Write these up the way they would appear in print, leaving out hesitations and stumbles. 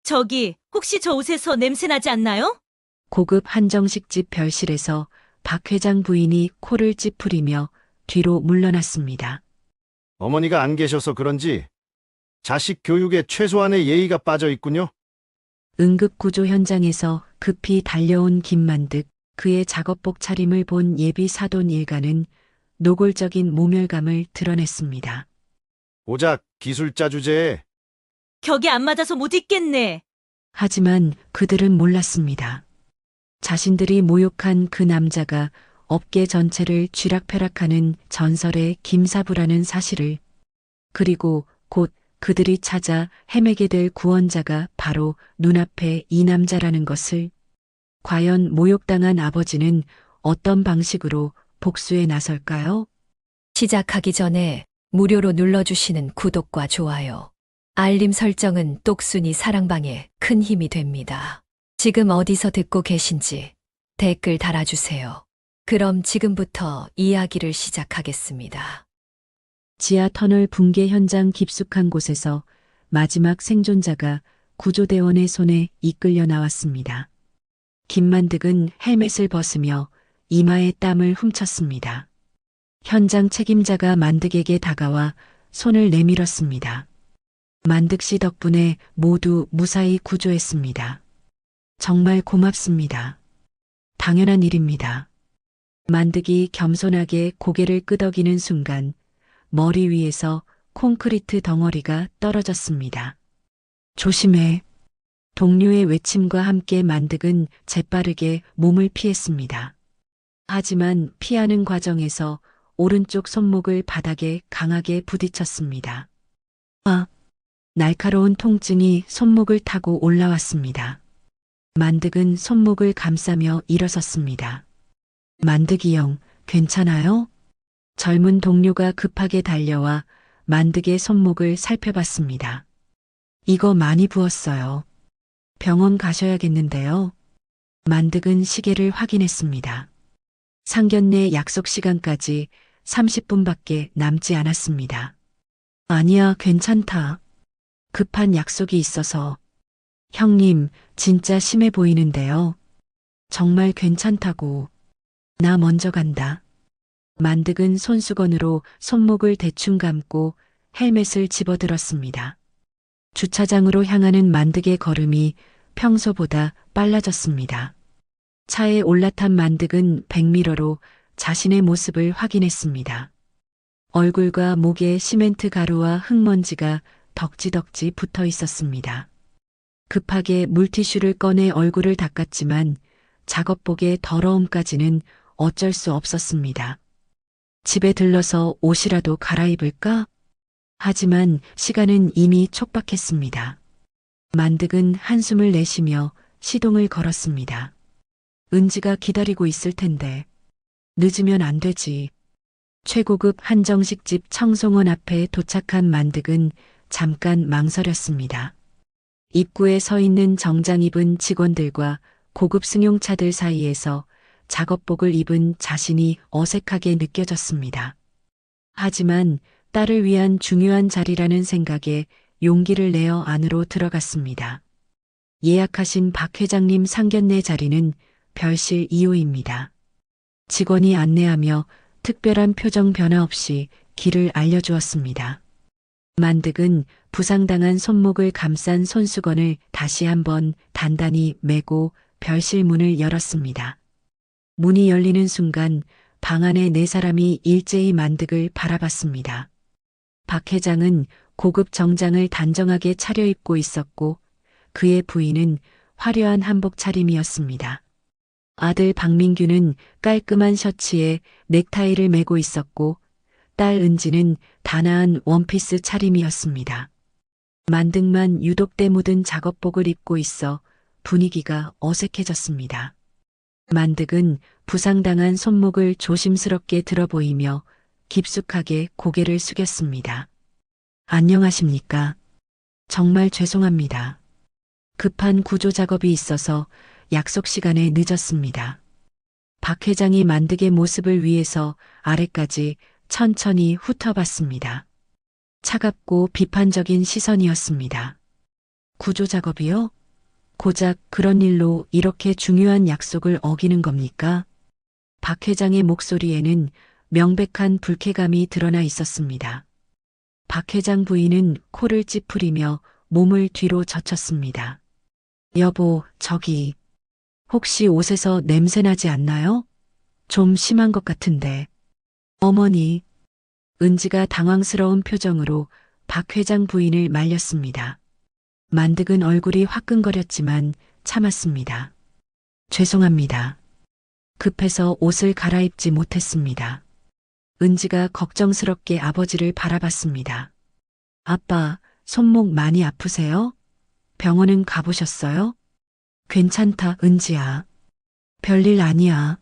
저기, 혹시 저 옷에서 냄새 나지 않나요? 고급 한정식집 별실에서 박 회장 부인이 코를 찌푸리며 뒤로 물러났습니다. 어머니가 안 계셔서 그런지 자식 교육에 최소한의 예의가 빠져 있군요. 응급구조 현장에서 급히 달려온 김만득, 그의 작업복 차림을 본 예비 사돈 일가는 노골적인 모멸감을 드러냈습니다. 오작 기술자 주제에 격이 안 맞아서 못 입겠네. 하지만 그들은 몰랐습니다. 자신들이 모욕한 그 남자가 업계 전체를 쥐락펴락하는 전설의 김사부라는 사실을, 그리고 곧 그들이 찾아 헤매게 될 구원자가 바로 눈앞에 이 남자라는 것을. 과연 모욕당한 아버지는 어떤 방식으로 복수에 나설까요? 시작하기 전에 무료로 눌러주시는 구독과 좋아요, 알림 설정은 똑순이 사랑방에 큰 힘이 됩니다. 지금 어디서 듣고 계신지 댓글 달아주세요. 그럼 지금부터 이야기를 시작하겠습니다. 지하 터널 붕괴 현장 깊숙한 곳에서 마지막 생존자가 구조대원의 손에 이끌려 나왔습니다. 김만득은 헬멧을 벗으며 이마에 땀을 훔쳤습니다. 현장 책임자가 만득에게 다가와 손을 내밀었습니다. 만득 씨 덕분에 모두 무사히 구조했습니다. 정말 고맙습니다. 당연한 일입니다. 만득이 겸손하게 고개를 끄덕이는 순간 머리 위에서 콘크리트 덩어리가 떨어졌습니다. 조심해. 동료의 외침과 함께 만득은 재빠르게 몸을 피했습니다. 하지만 피하는 과정에서 오른쪽 손목을 바닥에 강하게 부딪혔습니다. 날카로운 통증이 손목을 타고 올라왔습니다. 만득은 손목을 감싸며 일어섰습니다. 만득이 형, 괜찮아요? 젊은 동료가 급하게 달려와 만득의 손목을 살펴봤습니다. 이거 많이 부었어요. 병원 가셔야겠는데요. 만득은 시계를 확인했습니다. 상견례 약속 시간까지 30분밖에 남지 않았습니다. 아니야, 괜찮다. 급한 약속이 있어서. 형님, 진짜 심해 보이는데요. 정말 괜찮다고. 나 먼저 간다. 만득은 손수건으로 손목을 대충 감고 헬멧을 집어들었습니다. 주차장으로 향하는 만득의 걸음이 평소보다 빨라졌습니다. 차에 올라탄 만득은 백미러로 자신의 모습을 확인했습니다. 얼굴과 목에 시멘트 가루와 흙먼지가 덕지덕지 붙어 있었습니다. 급하게 물티슈를 꺼내 얼굴을 닦았지만 작업복의 더러움까지는 어쩔 수 없었습니다. 집에 들러서 옷이라도 갈아입을까? 하지만 시간은 이미 촉박했습니다. 만득은 한숨을 내쉬며 시동을 걸었습니다. 은지가 기다리고 있을 텐데. 늦으면 안 되지. 최고급 한정식집 청송원 앞에 도착한 만득은 잠깐 망설였습니다. 입구에 서 있는 정장 입은 직원들과 고급 승용차들 사이에서 작업복을 입은 자신이 어색하게 느껴졌습니다. 하지만 딸을 위한 중요한 자리라는 생각에 용기를 내어 안으로 들어갔습니다. 예약하신 박 회장님 상견례 자리는 별실 2호입니다. 직원이 안내하며 특별한 표정 변화 없이 길을 알려주었습니다. 만득은 부상당한 손목을 감싼 손수건을 다시 한번 단단히 메고 별실 문을 열었습니다. 문이 열리는 순간 방 안에 네 사람이 일제히 만득을 바라봤습니다. 박 회장은 고급 정장을 단정하게 차려입고 있었고 그의 부인은 화려한 한복 차림이었습니다. 아들 박민규는 깔끔한 셔츠에 넥타이를 메고 있었고 딸 은지는 단아한 원피스 차림이었습니다. 만득만 유독 때 묻은 작업복을 입고 있어 분위기가 어색해졌습니다. 만득은 부상당한 손목을 조심스럽게 들어보이며 깊숙하게 고개를 숙였습니다. 안녕하십니까? 정말 죄송합니다. 급한 구조 작업이 있어서 약속 시간에 늦었습니다. 박 회장이 만득의 모습을 위해서 아래까지 천천히 훑어봤습니다. 차갑고 비판적인 시선이었습니다. 구조 작업이요? 고작 그런 일로 이렇게 중요한 약속을 어기는 겁니까? 박 회장의 목소리에는 명백한 불쾌감이 드러나 있었습니다. 박 회장 부인은 코를 찌푸리며 몸을 뒤로 젖혔습니다. 여보, 저기, 혹시 옷에서 냄새 나지 않나요? 좀 심한 것 같은데. 어머니, 은지가 당황스러운 표정으로 박 회장 부인을 말렸습니다. 만득은 얼굴이 화끈거렸지만 참았습니다. 죄송합니다. 급해서 옷을 갈아입지 못했습니다. 은지가 걱정스럽게 아버지를 바라봤습니다. 아빠, 손목 많이 아프세요? 병원은 가보셨어요? 괜찮다, 은지야. 별일 아니야.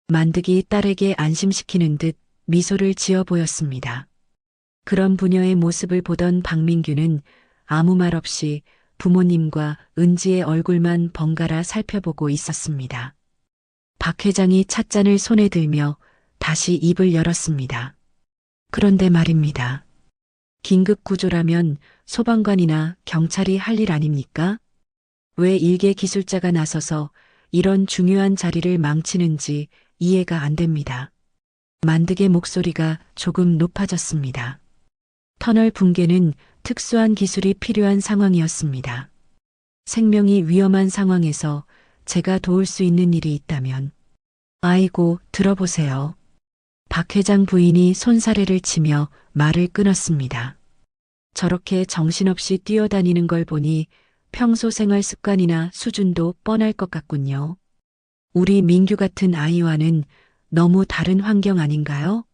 만득이 딸에게 안심시키는 듯 미소를 지어 보였습니다. 그런 부녀의 모습을 보던 박민규는 아무 말 없이 부모님과 은지의 얼굴만 번갈아 살펴보고 있었습니다. 박 회장이 찻잔을 손에 들며 다시 입을 열었습니다. 그런데 말입니다. 긴급 구조라면 소방관이나 경찰이 할 일 아닙니까? 왜 일개 기술자가 나서서 이런 중요한 자리를 망치는지 이해가 안 됩니다. 만득의 목소리가 조금 높아졌습니다. 터널 붕괴는 특수한 기술이 필요한 상황이었습니다. 생명이 위험한 상황에서 제가 도울 수 있는 일이 있다면. 아이고, 들어보세요. 박 회장 부인이 손사래를 치며 말을 끊었습니다. 저렇게 정신없이 뛰어다니는 걸 보니 평소 생활 습관이나 수준도 뻔할 것 같군요. 우리 민규 같은 아이와는 너무 다른 환경 아닌가요?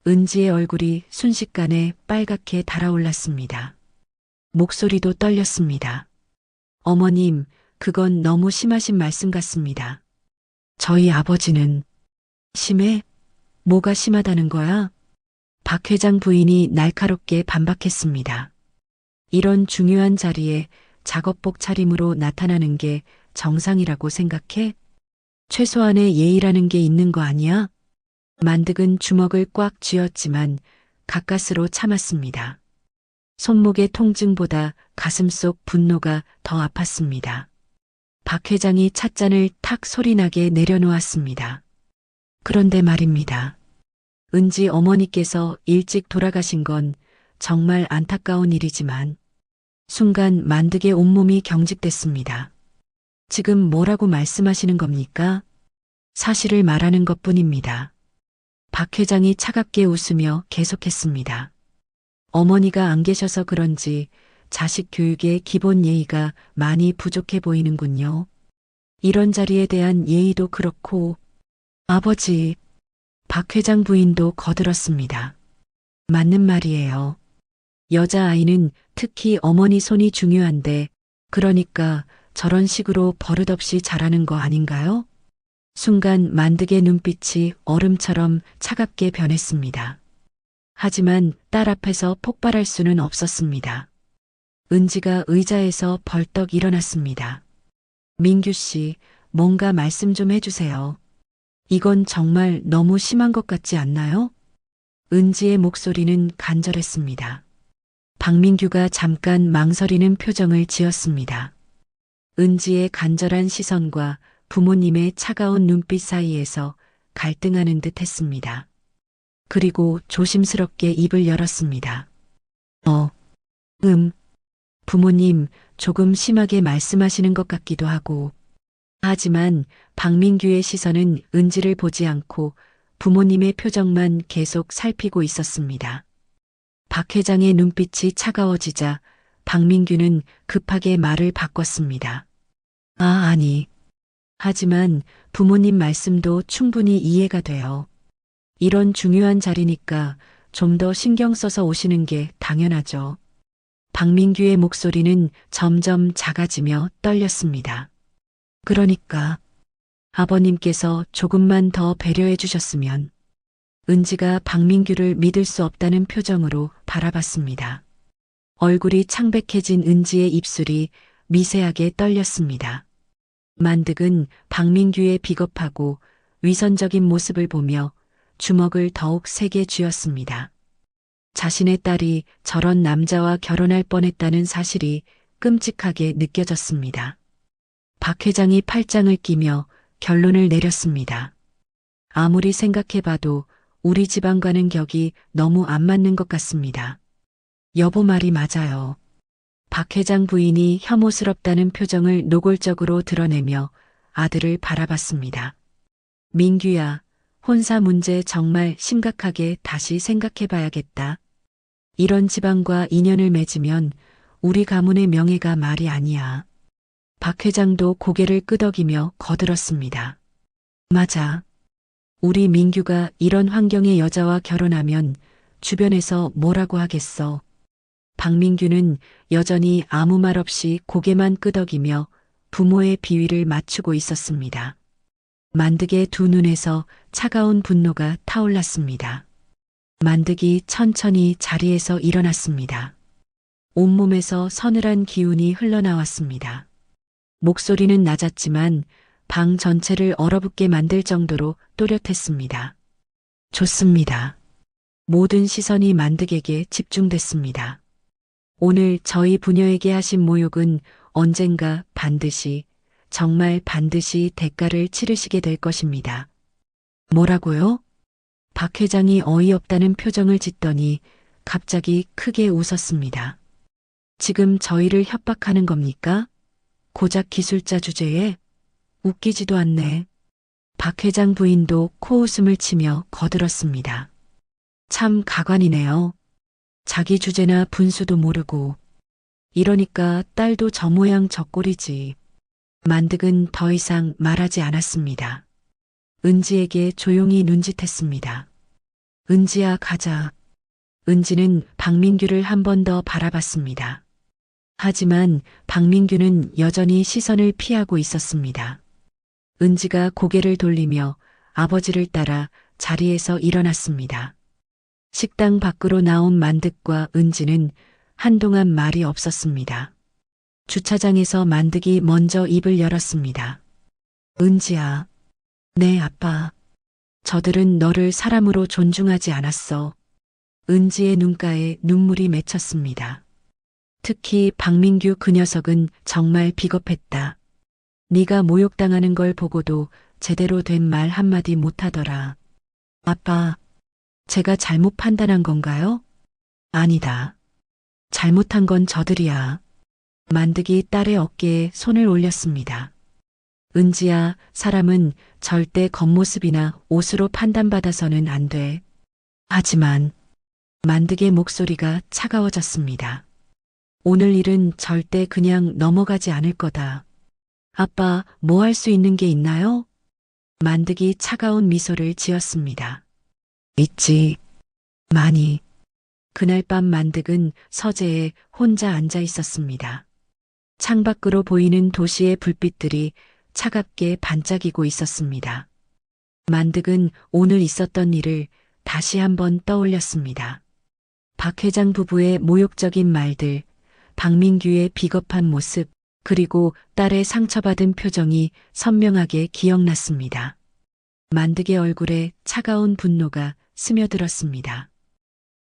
은지의 얼굴이 순식간에 빨갛게 달아올랐습니다. 목소리도 떨렸습니다. 어머님, 그건 너무 심하신 말씀 같습니다. 저희 아버지는 심해? 뭐가 심하다는 거야? 박 회장 부인이 날카롭게 반박했습니다. 이런 중요한 자리에 작업복 차림으로 나타나는 게 정상이라고 생각해? 최소한의 예의라는 게 있는 거 아니야? 만득은 주먹을 꽉 쥐었지만 가까스로 참았습니다. 손목의 통증보다 가슴속 분노가 더 아팠습니다. 박 회장이 찻잔을 탁 소리나게 내려놓았습니다. 그런데 말입니다. 은지 어머니께서 일찍 돌아가신 건 정말 안타까운 일이지만 순간 만득의 온몸이 경직됐습니다. 지금 뭐라고 말씀하시는 겁니까? 사실을 말하는 것뿐입니다. 박 회장이 차갑게 웃으며 계속했습니다. 어머니가 안 계셔서 그런지 자식 교육의 기본 예의가 많이 부족해 보이는군요. 이런 자리에 대한 예의도 그렇고 아버지, 박 회장 부인도 거들었습니다. 맞는 말이에요. 여자아이는 특히 어머니 손이 중요한데 그러니까 저런 식으로 버릇없이 자라는 거 아닌가요? 순간 만득의 눈빛이 얼음처럼 차갑게 변했습니다. 하지만 딸 앞에서 폭발할 수는 없었습니다. 은지가 의자에서 벌떡 일어났습니다. 민규 씨, 뭔가 말씀 좀 해주세요. 이건 정말 너무 심한 것 같지 않나요? 은지의 목소리는 간절했습니다. 박민규가 잠깐 망설이는 표정을 지었습니다. 은지의 간절한 시선과 부모님의 차가운 눈빛 사이에서 갈등하는 듯 했습니다. 그리고 조심스럽게 입을 열었습니다. 부모님 조금 심하게 말씀하시는 것 같기도 하고. 하지만 박민규의 시선은 은지를 보지 않고 부모님의 표정만 계속 살피고 있었습니다. 박 회장의 눈빛이 차가워지자 박민규는 급하게 말을 바꿨습니다. 아니. 하지만 부모님 말씀도 충분히 이해가 돼요. 이런 중요한 자리니까 좀 더 신경 써서 오시는 게 당연하죠. 박민규의 목소리는 점점 작아지며 떨렸습니다. 그러니까 아버님께서 조금만 더 배려해 주셨으면. 은지가 박민규를 믿을 수 없다는 표정으로 바라봤습니다. 얼굴이 창백해진 은지의 입술이 미세하게 떨렸습니다. 만득은 박민규의 비겁하고 위선적인 모습을 보며 주먹을 더욱 세게 쥐었습니다. 자신의 딸이 저런 남자와 결혼할 뻔했다는 사실이 끔찍하게 느껴졌습니다. 박 회장이 팔짱을 끼며 결론을 내렸습니다. 아무리 생각해봐도 우리 집안과는 격이 너무 안 맞는 것 같습니다. 여보 말이 맞아요. 박 회장 부인이 혐오스럽다는 표정을 노골적으로 드러내며 아들을 바라봤습니다. 민규야, 혼사 문제 정말 심각하게 다시 생각해봐야겠다. 이런 집안과 인연을 맺으면 우리 가문의 명예가 말이 아니야. 박 회장도 고개를 끄덕이며 거들었습니다. 맞아. 우리 민규가 이런 환경의 여자와 결혼하면 주변에서 뭐라고 하겠어. 박민규는 여전히 아무 말 없이 고개만 끄덕이며 부모의 비위를 맞추고 있었습니다. 만득의 두 눈에서 차가운 분노가 타올랐습니다. 만득이 천천히 자리에서 일어났습니다. 온몸에서 서늘한 기운이 흘러나왔습니다. 목소리는 낮았지만 방 전체를 얼어붙게 만들 정도로 또렷했습니다. 좋습니다. 모든 시선이 만득에게 집중됐습니다. 오늘 저희 부녀에게 하신 모욕은 언젠가 반드시, 정말 반드시 대가를 치르시게 될 것입니다. 뭐라고요? 박 회장이 어이없다는 표정을 짓더니 갑자기 크게 웃었습니다. 지금 저희를 협박하는 겁니까? 고작 기술자 주제에? 웃기지도 않네. 박 회장 부인도 코웃음을 치며 거들었습니다. 참 가관이네요. 자기 주제나 분수도 모르고. 이러니까 딸도 저 모양 저 꼴이지. 만득은 더 이상 말하지 않았습니다. 은지에게 조용히 눈짓했습니다. 은지야, 가자. 은지는 박민규를 한 번 더 바라봤습니다. 하지만 박민규는 여전히 시선을 피하고 있었습니다. 은지가 고개를 돌리며 아버지를 따라 자리에서 일어났습니다. 식당 밖으로 나온 만득과 은지는 한동안 말이 없었습니다. 주차장에서 만득이 먼저 입을 열었습니다. 은지야. 네, 아빠. 저들은 너를 사람으로 존중하지 않았어. 은지의 눈가에 눈물이 맺혔습니다. 특히 박민규 그 녀석은 정말 비겁했다. 네가 모욕당하는 걸 보고도 제대로 된 말 한마디 못하더라. 아빠, 제가 잘못 판단한 건가요? 아니다. 잘못한 건 저들이야. 만득이 딸의 어깨에 손을 올렸습니다. 은지야, 사람은 절대 겉모습이나 옷으로 판단받아서는 안 돼. 하지만 만득의 목소리가 차가워졌습니다. 오늘 일은 절대 그냥 넘어가지 않을 거다. 아빠, 뭐 할 수 있는 게 있나요? 만득이 차가운 미소를 지었습니다. 있지. 많이. 그날 밤 만득은 서재에 혼자 앉아 있었습니다. 창밖으로 보이는 도시의 불빛들이 차갑게 반짝이고 있었습니다. 만득은 오늘 있었던 일을 다시 한번 떠올렸습니다. 박 회장 부부의 모욕적인 말들, 박민규의 비겁한 모습, 그리고 딸의 상처받은 표정이 선명하게 기억났습니다. 만득의 얼굴에 차가운 분노가 스며들었습니다.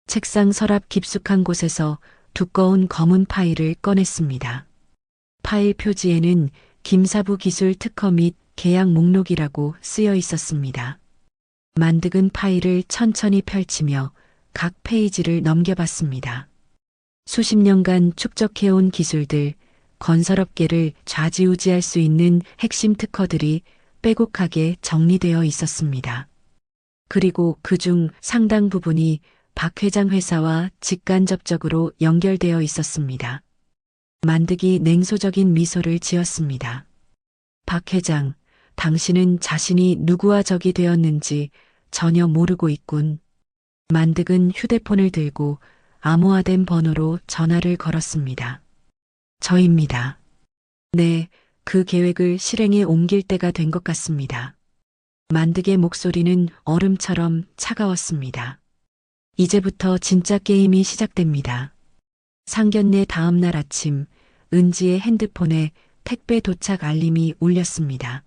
책상 서랍 깊숙한 곳에서 두꺼운 검은 파일을 꺼냈습니다. 파일 표지에는 김사부 기술 특허 및 계약 목록이라고 쓰여 있었습니다. 만득은 파일을 천천히 펼치며 각 페이지를 넘겨봤습니다. 수십 년간 축적해온 기술들, 건설업계를 좌지우지할 수 있는 핵심 특허들이 빼곡하게 정리되어 있었습니다. 그리고 그중 상당 부분이 박 회장 회사와 직간접적으로 연결되어 있었습니다. 만득이 냉소적인 미소를 지었습니다. 박 회장, 당신은 자신이 누구와 적이 되었는지 전혀 모르고 있군. 만득은 휴대폰을 들고 암호화된 번호로 전화를 걸었습니다. 저입니다. 네, 그 계획을 실행에 옮길 때가 된 것 같습니다. 만득의 목소리는 얼음처럼 차가웠습니다. 이제부터 진짜 게임이 시작됩니다. 상견례 다음 날 아침, 은지의 핸드폰에 택배 도착 알림이 울렸습니다.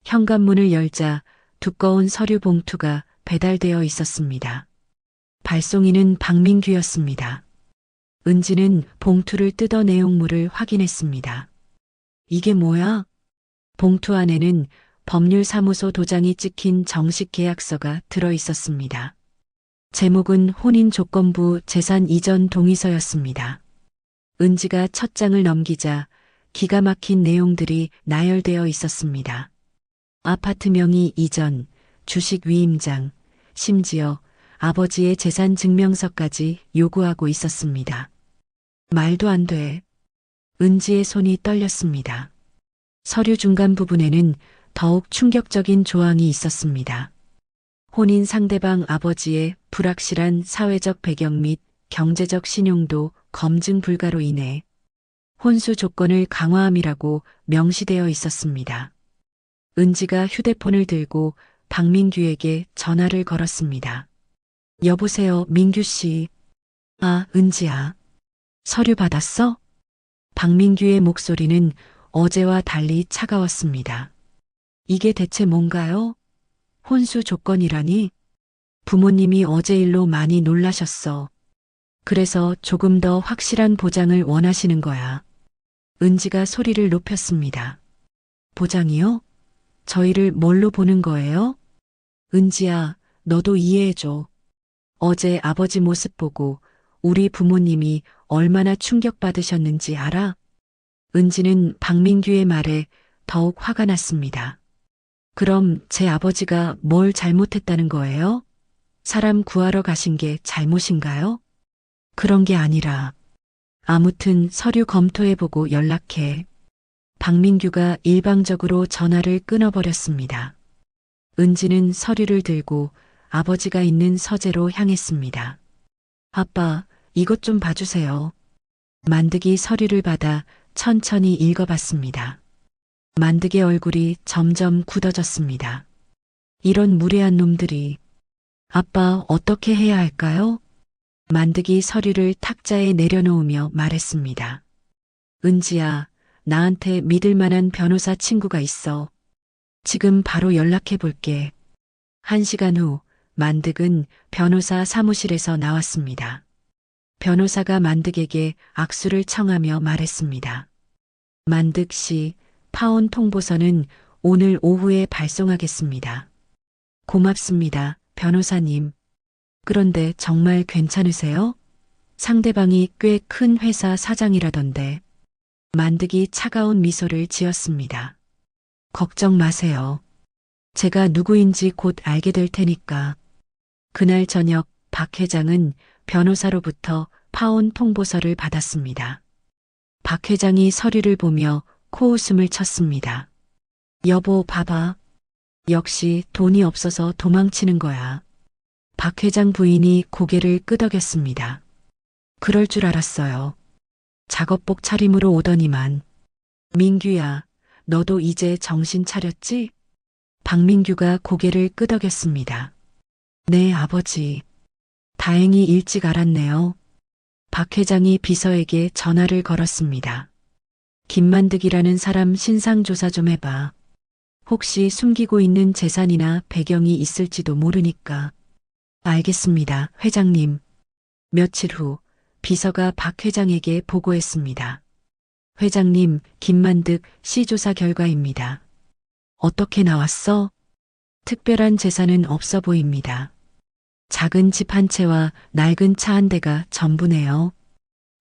현관문을 열자 두꺼운 서류 봉투가 배달되어 있었습니다. 발송인은 박민규였습니다. 은지는 봉투를 뜯어 내용물을 확인했습니다. 이게 뭐야? 봉투 안에는 법률사무소 도장이 찍힌 정식 계약서가 들어 있었습니다. 제목은 혼인조건부 재산 이전 동의서였습니다. 은지가 첫 장을 넘기자 기가 막힌 내용들이 나열되어 있었습니다. 아파트 명의 이전, 주식 위임장, 심지어 아버지의 재산 증명서까지 요구하고 있었습니다. 말도 안 돼. 은지의 손이 떨렸습니다. 서류 중간 부분에는 더욱 충격적인 조항이 있었습니다. 혼인 상대방 아버지의 불확실한 사회적 배경 및 경제적 신용도 검증 불가로 인해 혼수 조건을 강화함이라고 명시되어 있었습니다. 은지가 휴대폰을 들고 박민규에게 전화를 걸었습니다. 여보세요, 민규 씨. 아, 은지야. 서류 받았어? 박민규의 목소리는 어제와 달리 차가웠습니다. 이게 대체 뭔가요? 혼수 조건이라니? 부모님이 어제 일로 많이 놀라셨어. 그래서 조금 더 확실한 보장을 원하시는 거야. 은지가 소리를 높였습니다. 보장이요? 저희를 뭘로 보는 거예요? 은지야, 너도 이해해줘. 어제 아버지 모습 보고 우리 부모님이 얼마나 충격받으셨는지 알아? 은지는 박민규의 말에 더욱 화가 났습니다. 그럼 제 아버지가 뭘 잘못했다는 거예요? 사람 구하러 가신 게 잘못인가요? 그런 게 아니라 아무튼 서류 검토해보고 연락해. 박민규가 일방적으로 전화를 끊어버렸습니다. 은지는 서류를 들고 아버지가 있는 서재로 향했습니다. 아빠, 이것 좀 봐주세요. 만득이 서류를 받아 천천히 읽어봤습니다. 만득의 얼굴이 점점 굳어졌습니다. 이런 무례한 놈들이. 아빠, 어떻게 해야 할까요? 만득이 서류를 탁자에 내려놓으며 말했습니다. 은지야, 나한테 믿을 만한 변호사 친구가 있어. 지금 바로 연락해 볼게. 1시간 후 만득은 변호사 사무실에서 나왔습니다. 변호사가 만득에게 악수를 청하며 말했습니다. 만득 씨, 파혼 통보서는 오늘 오후에 발송하겠습니다. 고맙습니다, 변호사님. 그런데 정말 괜찮으세요? 상대방이 꽤 큰 회사 사장이라던데. 만득이 차가운 미소를 지었습니다. 걱정 마세요. 제가 누구인지 곧 알게 될 테니까. 그날 저녁 박 회장은 변호사로부터 파혼 통보서를 받았습니다. 박 회장이 서류를 보며 코웃음을 쳤습니다. 여보, 봐봐. 역시 돈이 없어서 도망치는 거야. 박 회장 부인이 고개를 끄덕였습니다. 그럴 줄 알았어요. 작업복 차림으로 오더니만. 민규야, 너도 이제 정신 차렸지? 박민규가 고개를 끄덕였습니다. 네, 아버지. 다행히 일찍 알았네요. 박 회장이 비서에게 전화를 걸었습니다. 김만득이라는 사람 신상조사 좀 해봐. 혹시 숨기고 있는 재산이나 배경이 있을지도 모르니까. 알겠습니다, 회장님. 며칠 후 비서가 박 회장에게 보고했습니다. 회장님, 김만득 시조사 결과입니다. 어떻게 나왔어? 특별한 재산은 없어 보입니다. 작은 집 한 채와 낡은 차 한 대가 전부네요.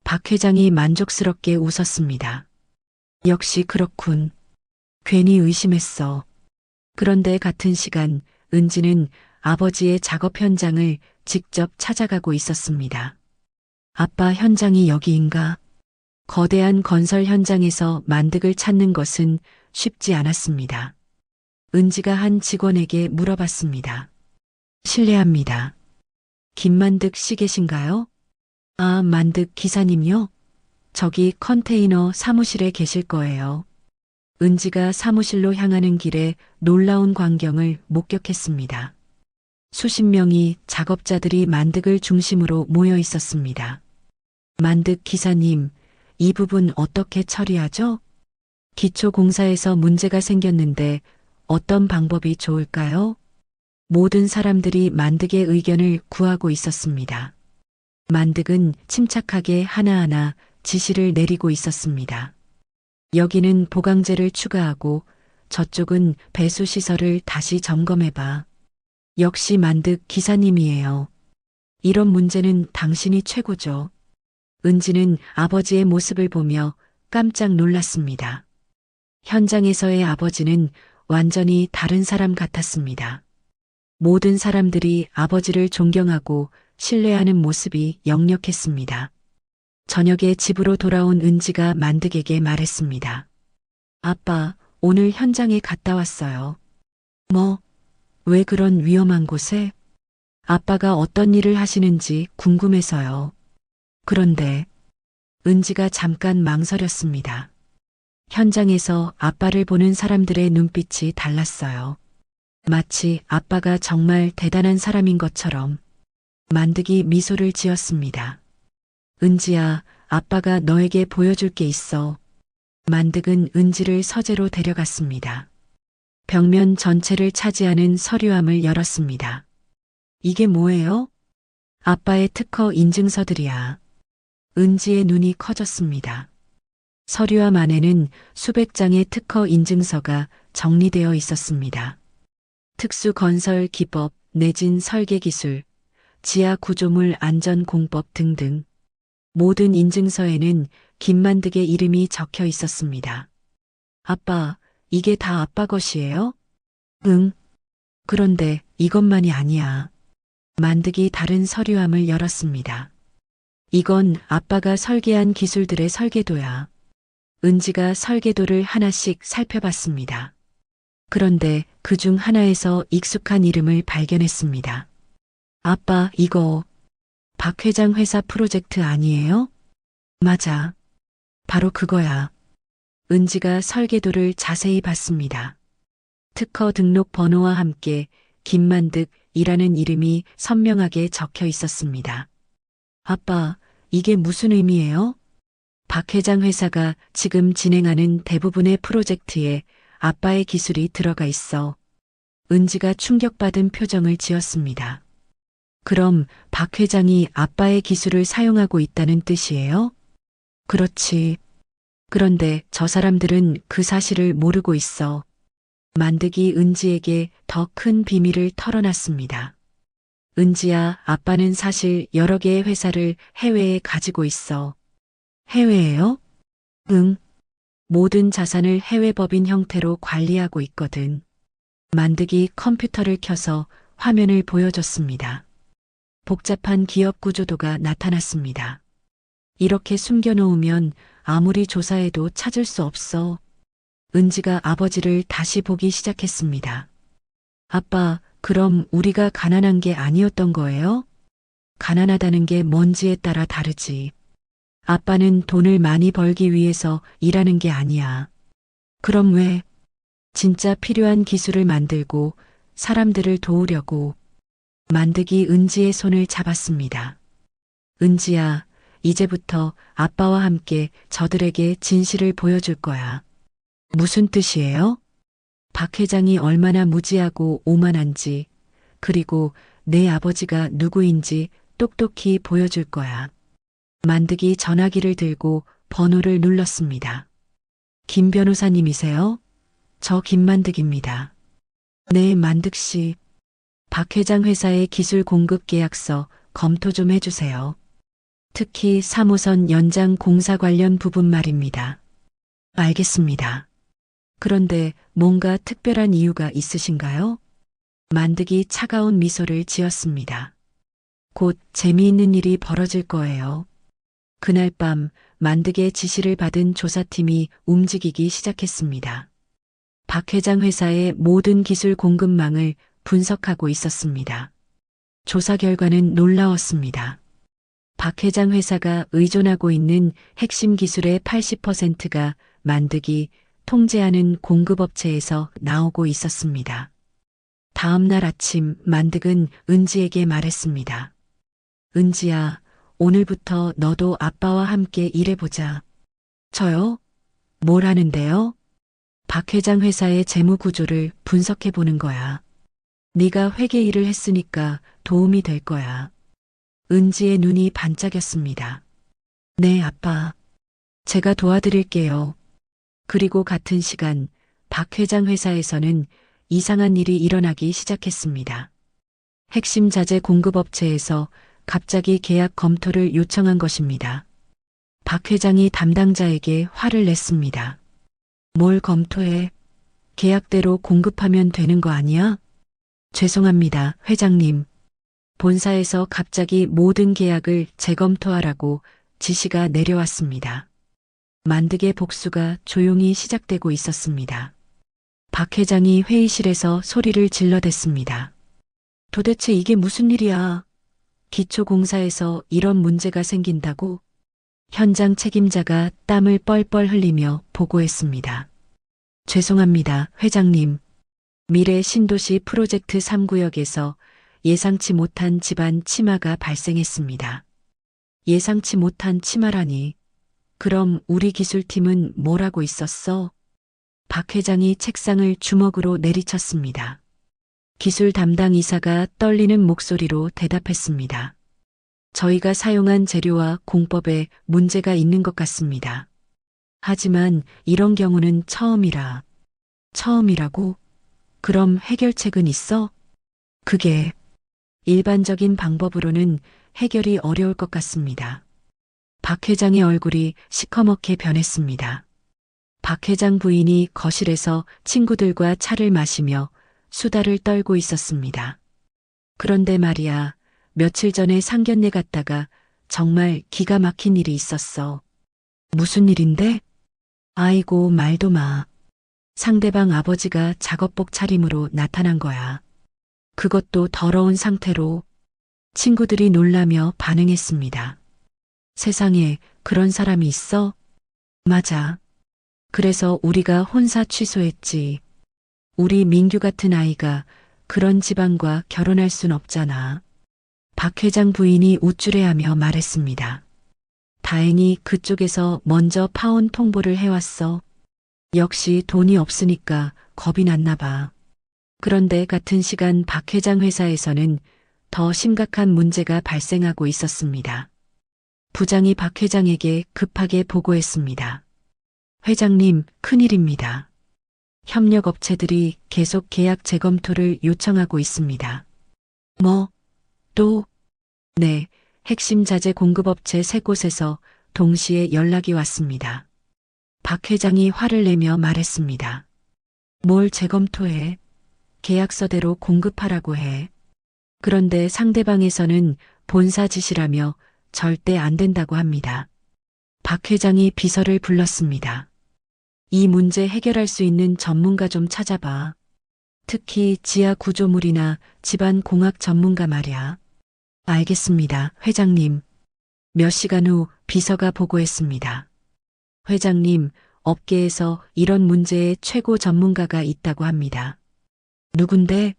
박 회장이 만족스럽게 웃었습니다. 역시 그렇군. 괜히 의심했어. 그런데 같은 시간 은지는 아버지의 작업 현장을 직접 찾아가고 있었습니다. 아빠, 현장이 여기인가? 거대한 건설 현장에서 만득을 찾는 것은 쉽지 않았습니다. 은지가 한 직원에게 물어봤습니다. 실례합니다. 김만득 씨 계신가요? 아, 만득 기사님요? 저기 컨테이너 사무실에 계실 거예요. 은지가 사무실로 향하는 길에 놀라운 광경을 목격했습니다. 수십 명의 작업자들이 만득을 중심으로 모여 있었습니다. 만득 기사님, 이 부분 어떻게 처리하죠? 기초공사에서 문제가 생겼는데 어떤 방법이 좋을까요? 모든 사람들이 만득의 의견을 구하고 있었습니다. 만득은 침착하게 하나하나 지시를 내리고 있었습니다. 여기는 보강제를 추가하고 저쪽은 배수시설을 다시 점검해봐. 역시 만득 기사님이에요. 이런 문제는 당신이 최고죠. 은지는 아버지의 모습을 보며 깜짝 놀랐습니다. 현장에서의 아버지는 완전히 다른 사람 같았습니다. 모든 사람들이 아버지를 존경하고 신뢰하는 모습이 역력했습니다. 저녁에 집으로 돌아온 은지가 만득에게 말했습니다. 아빠, 오늘 현장에 갔다 왔어요. 뭐, 왜 그런 위험한 곳에? 아빠가 어떤 일을 하시는지 궁금해서요. 그런데 은지가 잠깐 망설였습니다. 현장에서 아빠를 보는 사람들의 눈빛이 달랐어요. 마치 아빠가 정말 대단한 사람인 것처럼. 만득이 미소를 지었습니다. 은지야, 아빠가 너에게 보여줄 게 있어. 만득은 은지를 서재로 데려갔습니다. 벽면 전체를 차지하는 서류함을 열었습니다. 이게 뭐예요? 아빠의 특허 인증서들이야. 은지의 눈이 커졌습니다. 서류함 안에는 수백 장의 특허 인증서가 정리되어 있었습니다. 특수 건설 기법, 내진 설계 기술, 지하 구조물 안전 공법 등등. 모든 인증서에는 김만득의 이름이 적혀 있었습니다. 아빠, 이게 다 아빠 것이에요? 응. 그런데 이것만이 아니야. 만득이 다른 서류함을 열었습니다. 이건 아빠가 설계한 기술들의 설계도야. 은지가 설계도를 하나씩 살펴봤습니다. 그런데 그중 하나에서 익숙한 이름을 발견했습니다. 아빠, 이거 박 회장 회사 프로젝트 아니에요? 맞아. 바로 그거야. 은지가 설계도를 자세히 봤습니다. 특허 등록 번호와 함께 김만득이라는 이름이 선명하게 적혀 있었습니다. 아빠, 이게 무슨 의미예요? 박 회장 회사가 지금 진행하는 대부분의 프로젝트에 아빠의 기술이 들어가 있어. 은지가 충격받은 표정을 지었습니다. 그럼 박 회장이 아빠의 기술을 사용하고 있다는 뜻이에요? 그렇지. 그런데 저 사람들은 그 사실을 모르고 있어. 만득이 은지에게 더 큰 비밀을 털어놨습니다. 은지야, 아빠는 사실 여러 개의 회사를 해외에 가지고 있어. 해외에요? 응. 모든 자산을 해외 법인 형태로 관리하고 있거든. 만득이 컴퓨터를 켜서 화면을 보여줬습니다. 복잡한 기업 구조도가 나타났습니다. 이렇게 숨겨놓으면 아무리 조사해도 찾을 수 없어. 은지가 아버지를 다시 보기 시작했습니다. 아빠, 그럼 우리가 가난한 게 아니었던 거예요? 가난하다는 게 뭔지에 따라 다르지. 아빠는 돈을 많이 벌기 위해서 일하는 게 아니야. 그럼 왜? 진짜 필요한 기술을 만들고 사람들을 도우려고. 만득이 은지의 손을 잡았습니다. 은지야, 이제부터 아빠와 함께 저들에게 진실을 보여줄 거야. 무슨 뜻이에요? 박 회장이 얼마나 무지하고 오만한지, 그리고 내 아버지가 누구인지 똑똑히 보여줄 거야. 만득이 전화기를 들고 번호를 눌렀습니다. 김 변호사님이세요? 저 김만득입니다. 네, 만득 씨. 박 회장 회사의 기술 공급 계약서 검토 좀 해주세요. 특히 3호선 연장 공사 관련 부분 말입니다. 알겠습니다. 그런데 뭔가 특별한 이유가 있으신가요? 만득이 차가운 미소를 지었습니다. 곧 재미있는 일이 벌어질 거예요. 그날 밤 만득의 지시를 받은 조사팀이 움직이기 시작했습니다. 박 회장 회사의 모든 기술 공급망을 분석하고 있었습니다. 조사 결과는 놀라웠습니다. 박 회장 회사가 의존하고 있는 핵심 기술의 80%가 만득이 통제하는 공급업체에서 나오고 있었습니다. 다음 날 아침 만득은 은지에게 말했습니다. 은지야, 오늘부터 너도 아빠와 함께 일해보자. 저요? 뭘 하는데요? 박 회장 회사의 재무 구조를 분석해보는 거야. 네가 회계 일을 했으니까 도움이 될 거야. 은지의 눈이 반짝였습니다. 네, 아빠. 제가 도와드릴게요. 그리고 같은 시간 박 회장 회사에서는 이상한 일이 일어나기 시작했습니다. 핵심 자재 공급업체에서 갑자기 계약 검토를 요청한 것입니다. 박 회장이 담당자에게 화를 냈습니다. 뭘 검토해? 계약대로 공급하면 되는 거 아니야? 죄송합니다, 회장님. 본사에서 갑자기 모든 계약을 재검토하라고 지시가 내려왔습니다. 만득의 복수가 조용히 시작되고 있었습니다. 박 회장이 회의실에서 소리를 질러댔습니다. 도대체 이게 무슨 일이야? 기초공사에서 이런 문제가 생긴다고? 현장 책임자가 땀을 뻘뻘 흘리며 보고했습니다. 죄송합니다, 회장님. 미래 신도시 프로젝트 3구역에서 예상치 못한 집안 침하가 발생했습니다. 예상치 못한 침하라니. 그럼 우리 기술팀은 뭘 하고 있었어? 박 회장이 책상을 주먹으로 내리쳤습니다. 기술 담당 이사가 떨리는 목소리로 대답했습니다. 저희가 사용한 재료와 공법에 문제가 있는 것 같습니다. 하지만 이런 경우는 처음이라. 처음이라고? 그럼 해결책은 있어? 그게 일반적인 방법으로는 해결이 어려울 것 같습니다. 박 회장의 얼굴이 시커멓게 변했습니다. 박 회장 부인이 거실에서 친구들과 차를 마시며 수다를 떨고 있었습니다. 그런데 말이야, 며칠 전에 상견례 갔다가 정말 기가 막힌 일이 있었어. 무슨 일인데? 아이고, 말도 마. 상대방 아버지가 작업복 차림으로 나타난 거야. 그것도 더러운 상태로. 친구들이 놀라며 반응했습니다. 세상에 그런 사람이 있어? 맞아. 그래서 우리가 혼사 취소했지. 우리 민규 같은 아이가 그런 집안과 결혼할 순 없잖아. 박 회장 부인이 우쭐해하며 말했습니다. 다행히 그쪽에서 먼저 파혼 통보를 해왔어. 역시 돈이 없으니까 겁이 났나 봐. 그런데 같은 시간 박 회장 회사에서는 더 심각한 문제가 발생하고 있었습니다. 부장이 박 회장에게 급하게 보고했습니다. 회장님, 큰일입니다. 협력업체들이 계속 계약 재검토를 요청하고 있습니다. 뭐? 또? 네, 핵심 자재 공급업체 3곳에서 동시에 연락이 왔습니다. 박 회장이 화를 내며 말했습니다. 뭘 재검토해? 계약서대로 공급하라고 해. 그런데 상대방에서는 본사 지시라며 절대 안 된다고 합니다. 박 회장이 비서를 불렀습니다. 이 문제 해결할 수 있는 전문가 좀 찾아봐. 특히 지하 구조물이나 집안 공학 전문가 말이야. 알겠습니다, 회장님. 몇 시간 후 비서가 보고했습니다. 회장님, 업계에서 이런 문제의 최고 전문가가 있다고 합니다. 누군데?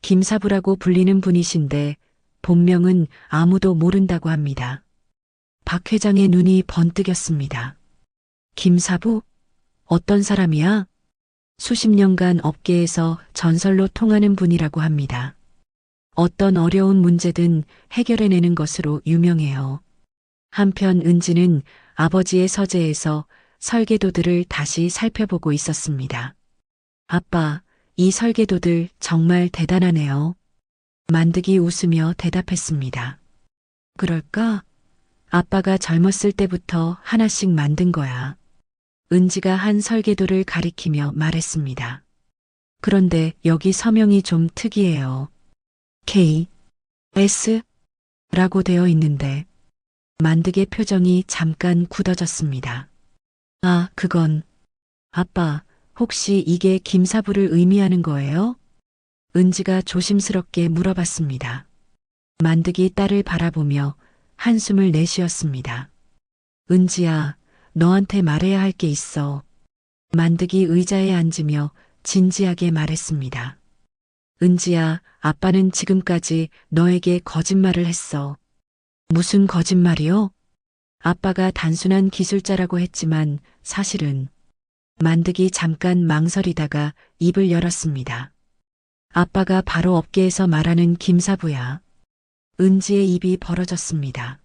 김사부라고 불리는 분이신데 본명은 아무도 모른다고 합니다. 박 회장의 눈이 번뜩였습니다. 김사부? 어떤 사람이야? 수십 년간 업계에서 전설로 통하는 분이라고 합니다. 어떤 어려운 문제든 해결해내는 것으로 유명해요. 한편 은지는 아버지의 서재에서 설계도들을 다시 살펴보고 있었습니다. 아빠, 이 설계도들 정말 대단하네요. 만득이 웃으며 대답했습니다. 그럴까? 아빠가 젊었을 때부터 하나씩 만든 거야. 은지가 한 설계도를 가리키며 말했습니다. 그런데 여기 서명이 좀 특이해요. K, S 라고 되어 있는데 만득의 표정이 잠깐 굳어졌습니다. 아, 그건 아빠, 혹시 이게 김사부를 의미하는 거예요? 은지가 조심스럽게 물어봤습니다. 만득이 딸을 바라보며 한숨을 내쉬었습니다. 은지야, 너한테 말해야 할 게 있어. 만득이 의자에 앉으며 진지하게 말했습니다. 은지야, 아빠는 지금까지 너에게 거짓말을 했어. 무슨 거짓말이요? 아빠가 단순한 기술자라고 했지만 사실은 만득이 잠깐 망설이다가 입을 열었습니다. 아빠가 바로 업계에서 말하는 김사부야. 은지의 입이 벌어졌습니다.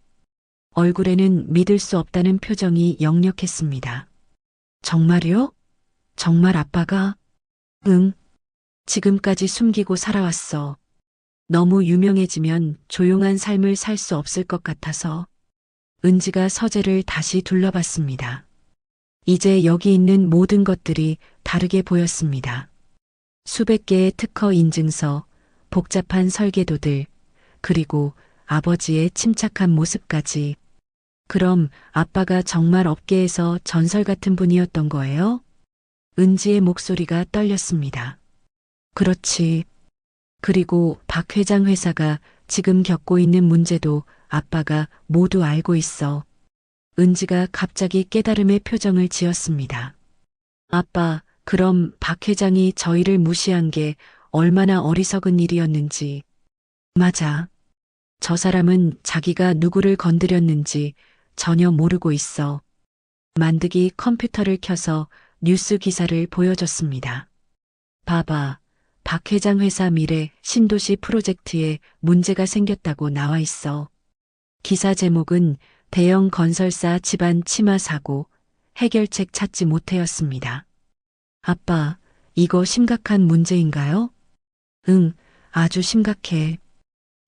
얼굴에는 믿을 수 없다는 표정이 역력했습니다. 정말요? 정말 아빠가? 응. 지금까지 숨기고 살아왔어. 너무 유명해지면 조용한 삶을 살 수 없을 것 같아서. 은지가 서재를 다시 둘러봤습니다. 이제 여기 있는 모든 것들이 다르게 보였습니다. 수백 개의 특허 인증서, 복잡한 설계도들, 그리고 아버지의 침착한 모습까지. 그럼 아빠가 정말 업계에서 전설 같은 분이었던 거예요? 은지의 목소리가 떨렸습니다. 그렇지. 그리고 박 회장 회사가 지금 겪고 있는 문제도 아빠가 모두 알고 있어. 은지가 갑자기 깨달음의 표정을 지었습니다. 아빠, 그럼 박 회장이 저희를 무시한 게 얼마나 어리석은 일이었는지. 맞아. 저 사람은 자기가 누구를 건드렸는지 전혀 모르고 있어. 만드기 컴퓨터를 켜서 뉴스 기사를 보여줬습니다. 봐봐. 박 회장 회사 미래 신도시 프로젝트에 문제가 생겼다고 나와 있어. 기사 제목은 대형 건설사 집안 침하 사고, 해결책 찾지 못해였습니다. 아빠, 이거 심각한 문제인가요? 응, 아주 심각해.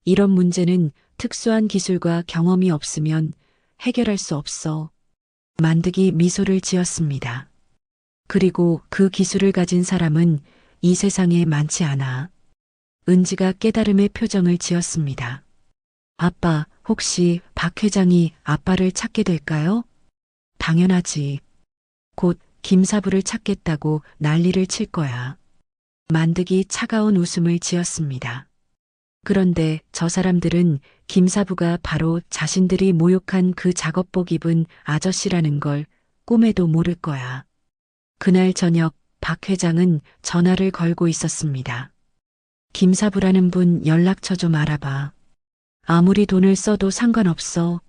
이런 문제는 특수한 기술과 경험이 없으면 해결할 수 없어. 만드기 미소를 지었습니다. 그리고 그 기술을 가진 사람은 이 세상에 많지 않아. 은지가 깨달음의 표정을 지었습니다. 아빠, 혹시 박 회장이 아빠를 찾게 될까요? 당연하지. 곧 김사부를 찾겠다고 난리를 칠 거야. 만드기 차가운 웃음을 지었습니다. 그런데 저 사람들은 김사부가 바로 자신들이 모욕한 그 작업복 입은 아저씨라는 걸 꿈에도 모를 거야. 그날 저녁 박 회장은 전화를 걸고 있었습니다. 김사부라는 분 연락처 좀 알아봐. 아무리 돈을 써도 상관없어.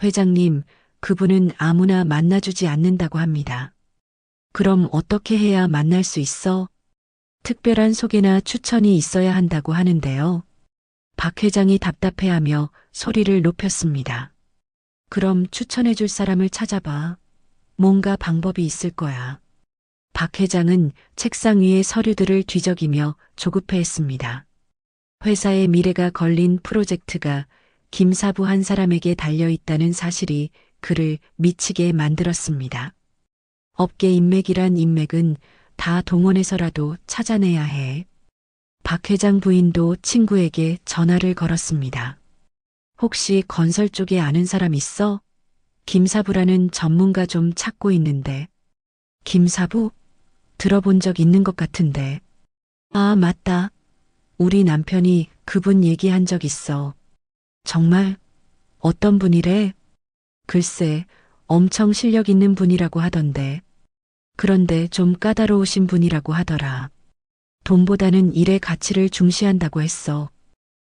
회장님, 그분은 아무나 만나주지 않는다고 합니다. 그럼 어떻게 해야 만날 수 있어? 특별한 소개나 추천이 있어야 한다고 하는데요. 박 회장이 답답해하며 소리를 높였습니다. 그럼 추천해줄 사람을 찾아봐. 뭔가 방법이 있을 거야. 박 회장은 책상 위의 서류들을 뒤적이며 조급해했습니다. 회사의 미래가 걸린 프로젝트가 김사부 한 사람에게 달려있다는 사실이 그를 미치게 만들었습니다. 업계 인맥이란 인맥은 다 동원해서라도 찾아내야 해. 박 회장 부인도 친구에게 전화를 걸었습니다. 혹시 건설 쪽에 아는 사람 있어? 김사부라는 전문가 좀 찾고 있는데. 김사부? 들어본 적 있는 것 같은데. 아, 맞다. 우리 남편이 그분 얘기한 적 있어. 정말? 어떤 분이래? 글쎄, 엄청 실력 있는 분이라고 하던데. 그런데 좀 까다로우신 분이라고 하더라. 돈보다는 일의 가치를 중시한다고 했어.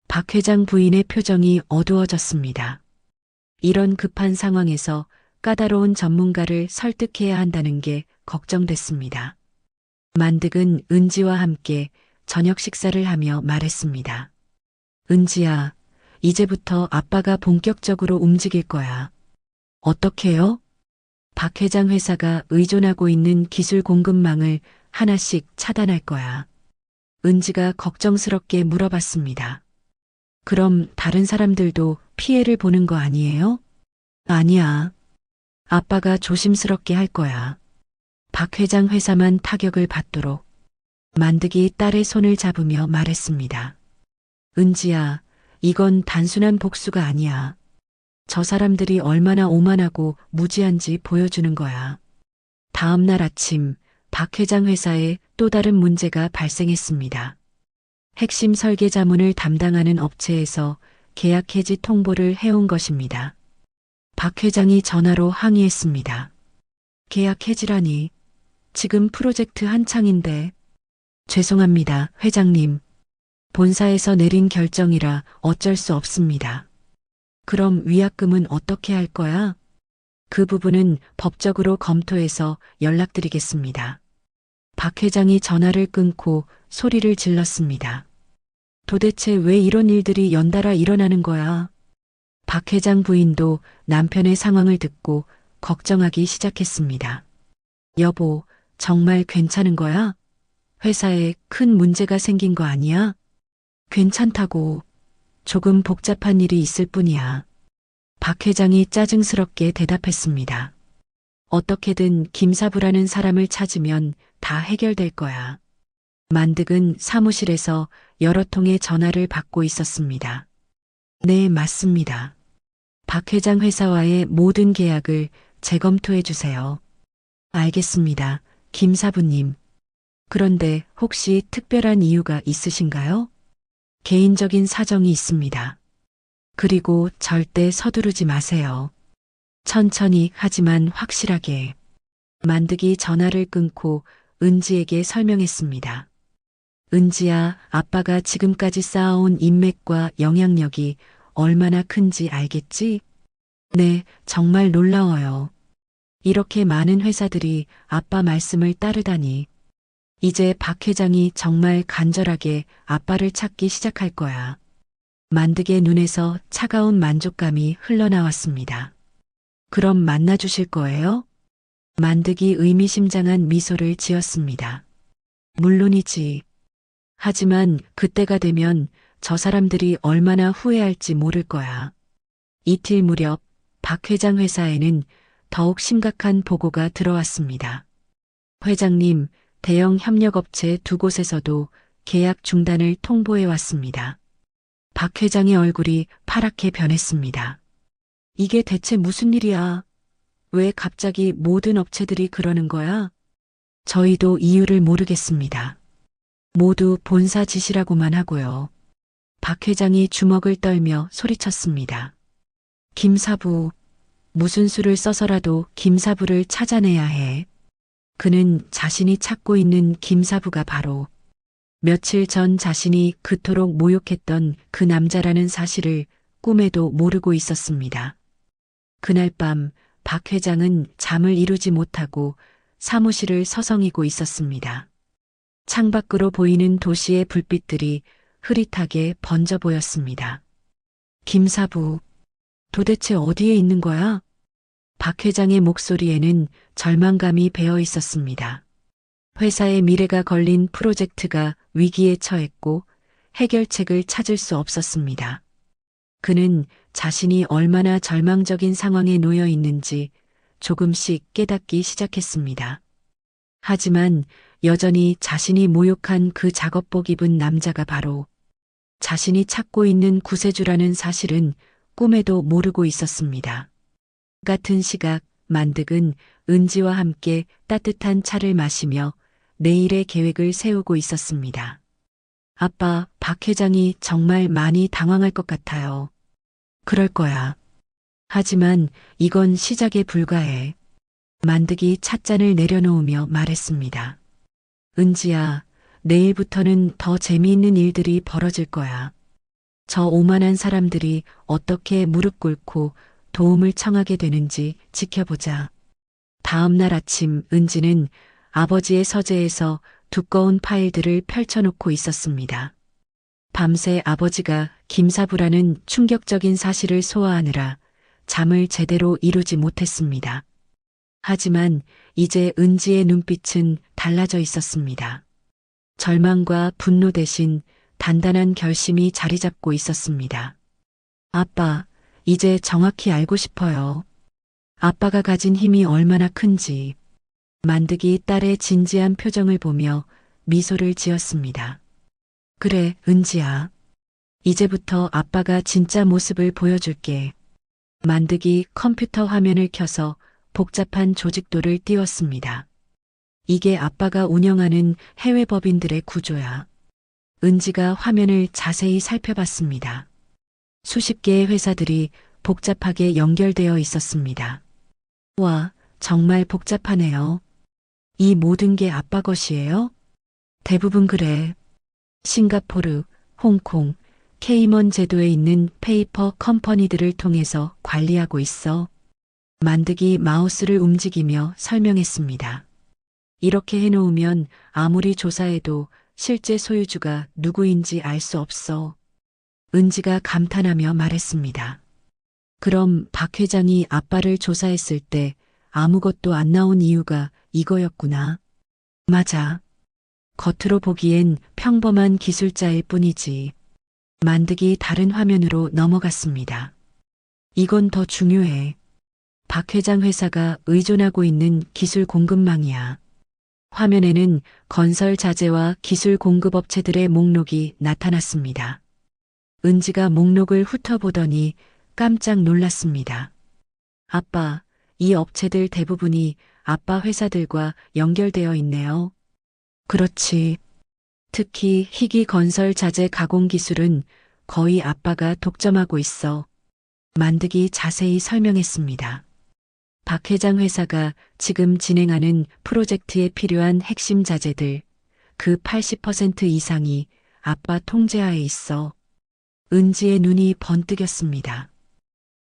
박 회장 부인의 표정이 어두워졌습니다. 이런 급한 상황에서 까다로운 전문가를 설득해야 한다는 게 걱정됐습니다. 만득은 은지와 함께 저녁 식사를 하며 말했습니다. 은지야, 이제부터 아빠가 본격적으로 움직일 거야. 어떻게요? 박 회장 회사가 의존하고 있는 기술 공급망을 하나씩 차단할 거야. 은지가 걱정스럽게 물어봤습니다. 그럼 다른 사람들도 피해를 보는 거 아니에요? 아니야. 아빠가 조심스럽게 할 거야. 박 회장 회사만 타격을 받도록. 만득이 딸의 손을 잡으며 말했습니다. 은지야, 이건 단순한 복수가 아니야. 저 사람들이 얼마나 오만하고 무지한지 보여주는 거야. 다음 날 아침, 박 회장 회사에 또 다른 문제가 발생했습니다. 핵심 설계 자문을 담당하는 업체에서 계약 해지 통보를 해온 것입니다. 박 회장이 전화로 항의했습니다. 계약 해지라니. 지금 프로젝트 한창인데. 죄송합니다, 회장님. 본사에서 내린 결정이라 어쩔 수 없습니다. 그럼 위약금은 어떻게 할 거야? 그 부분은 법적으로 검토해서 연락드리겠습니다. 박 회장이 전화를 끊고 소리를 질렀습니다. 도대체 왜 이런 일들이 연달아 일어나는 거야? 박 회장 부인도 남편의 상황을 듣고 걱정하기 시작했습니다. 여보, 정말 괜찮은 거야? 회사에 큰 문제가 생긴 거 아니야? 괜찮다고. 조금 복잡한 일이 있을 뿐이야. 박 회장이 짜증스럽게 대답했습니다. 어떻게든 김사부라는 사람을 찾으면 다 해결될 거야. 만득은 사무실에서 여러 통의 전화를 받고 있었습니다. 네, 맞습니다. 박 회장 회사와의 모든 계약을 재검토해 주세요. 알겠습니다. 김사부님. 그런데 혹시 특별한 이유가 있으신가요? 개인적인 사정이 있습니다. 그리고 절대 서두르지 마세요. 천천히 하지만 확실하게. 만득이 전화를 끊고 은지에게 설명했습니다. 은지야, 아빠가 지금까지 쌓아온 인맥과 영향력이 얼마나 큰지 알겠지? 네, 정말 놀라워요. 이렇게 많은 회사들이 아빠 말씀을 따르다니. 이제 박 회장이 정말 간절하게 아빠를 찾기 시작할 거야. 만득의 눈에서 차가운 만족감이 흘러나왔습니다. 그럼 만나주실 거예요? 만득이 의미심장한 미소를 지었습니다. 물론이지. 하지만 그때가 되면 저 사람들이 얼마나 후회할지 모를 거야. 이틀 무렵 박 회장 회사에는 더욱 심각한 보고가 들어왔습니다. 회장님, 대형 협력업체 두 곳에서도 계약 중단을 통보해 왔습니다. 박 회장의 얼굴이 파랗게 변했습니다. 이게 대체 무슨 일이야? 왜 갑자기 모든 업체들이 그러는 거야? 저희도 이유를 모르겠습니다. 모두 본사 지시라고만 하고요. 박 회장이 주먹을 떨며 소리쳤습니다. 김사부, 무슨 수를 써서라도 김사부를 찾아내야 해. 그는 자신이 찾고 있는 김사부가 바로 며칠 전 자신이 그토록 모욕했던 그 남자라는 사실을 꿈에도 모르고 있었습니다. 그날 밤 박 회장은 잠을 이루지 못하고 사무실을 서성이고 있었습니다. 창밖으로 보이는 도시의 불빛들이 흐릿하게 번져 보였습니다. 김사부, 도대체 어디에 있는 거야? 박 회장의 목소리에는 절망감이 배어 있었습니다. 회사의 미래가 걸린 프로젝트가 위기에 처했고 해결책을 찾을 수 없었습니다. 그는 자신이 얼마나 절망적인 상황에 놓여 있는지 조금씩 깨닫기 시작했습니다. 하지만 여전히 자신이 모욕한 그 작업복 입은 남자가 바로 자신이 찾고 있는 구세주라는 사실은 꿈에도 모르고 있었습니다. 같은 시각 만득은 은지와 함께 따뜻한 차를 마시며 내일의 계획을 세우고 있었습니다. 아빠, 박 회장이 정말 많이 당황할 것 같아요. 그럴 거야. 하지만 이건 시작에 불과해. 만득이 찻잔을 내려놓으며 말했습니다. 은지야, 내일부터는 더 재미있는 일들이 벌어질 거야. 저 오만한 사람들이 어떻게 무릎 꿇고 도움을 청하게 되는지 지켜보자. 다음 날 아침 은지는 아버지의 서재에서 두꺼운 파일들을 펼쳐놓고 있었습니다. 밤새 아버지가 김사부라는 충격적인 사실을 소화하느라 잠을 제대로 이루지 못했습니다. 하지만 이제 은지의 눈빛은 달라져 있었습니다. 절망과 분노 대신 단단한 결심이 자리 잡고 있었습니다. 아빠, 이제 정확히 알고 싶어요. 아빠가 가진 힘이 얼마나 큰지. 만득이 딸의 진지한 표정을 보며 미소를 지었습니다. 그래, 은지야. 이제부터 아빠가 진짜 모습을 보여줄게. 만득이 컴퓨터 화면을 켜서 복잡한 조직도를 띄웠습니다. 이게 아빠가 운영하는 해외 법인들의 구조야. 은지가 화면을 자세히 살펴봤습니다. 수십 개의 회사들이 복잡하게 연결되어 있었습니다. 와, 정말 복잡하네요. 이 모든 게 아빠 것이에요? 대부분 그래. 싱가포르, 홍콩, 케이먼 제도에 있는 페이퍼 컴퍼니들을 통해서 관리하고 있어. 만득이 마우스를 움직이며 설명했습니다. 이렇게 해놓으면 아무리 조사해도 실제 소유주가 누구인지 알 수 없어. 은지가 감탄하며 말했습니다. 그럼 박 회장이 아빠를 조사했을 때 아무것도 안 나온 이유가 이거였구나. 맞아. 겉으로 보기엔 평범한 기술자일 뿐이지. 만득이 다른 화면으로 넘어갔습니다. 이건 더 중요해. 박 회장 회사가 의존하고 있는 기술 공급망이야. 화면에는 건설 자재와 기술 공급업체들의 목록이 나타났습니다. 은지가 목록을 훑어보더니 깜짝 놀랐습니다. 아빠, 이 업체들 대부분이 아빠 회사들과 연결되어 있네요. 그렇지. 특히 희귀 건설 자재 가공 기술은 거의 아빠가 독점하고 있어. 만득이 자세히 설명했습니다. 박 회장 회사가 지금 진행하는 프로젝트에 필요한 핵심 자재들, 그 80% 이상이 아빠 통제하에 있어. 은지의 눈이 번뜩였습니다.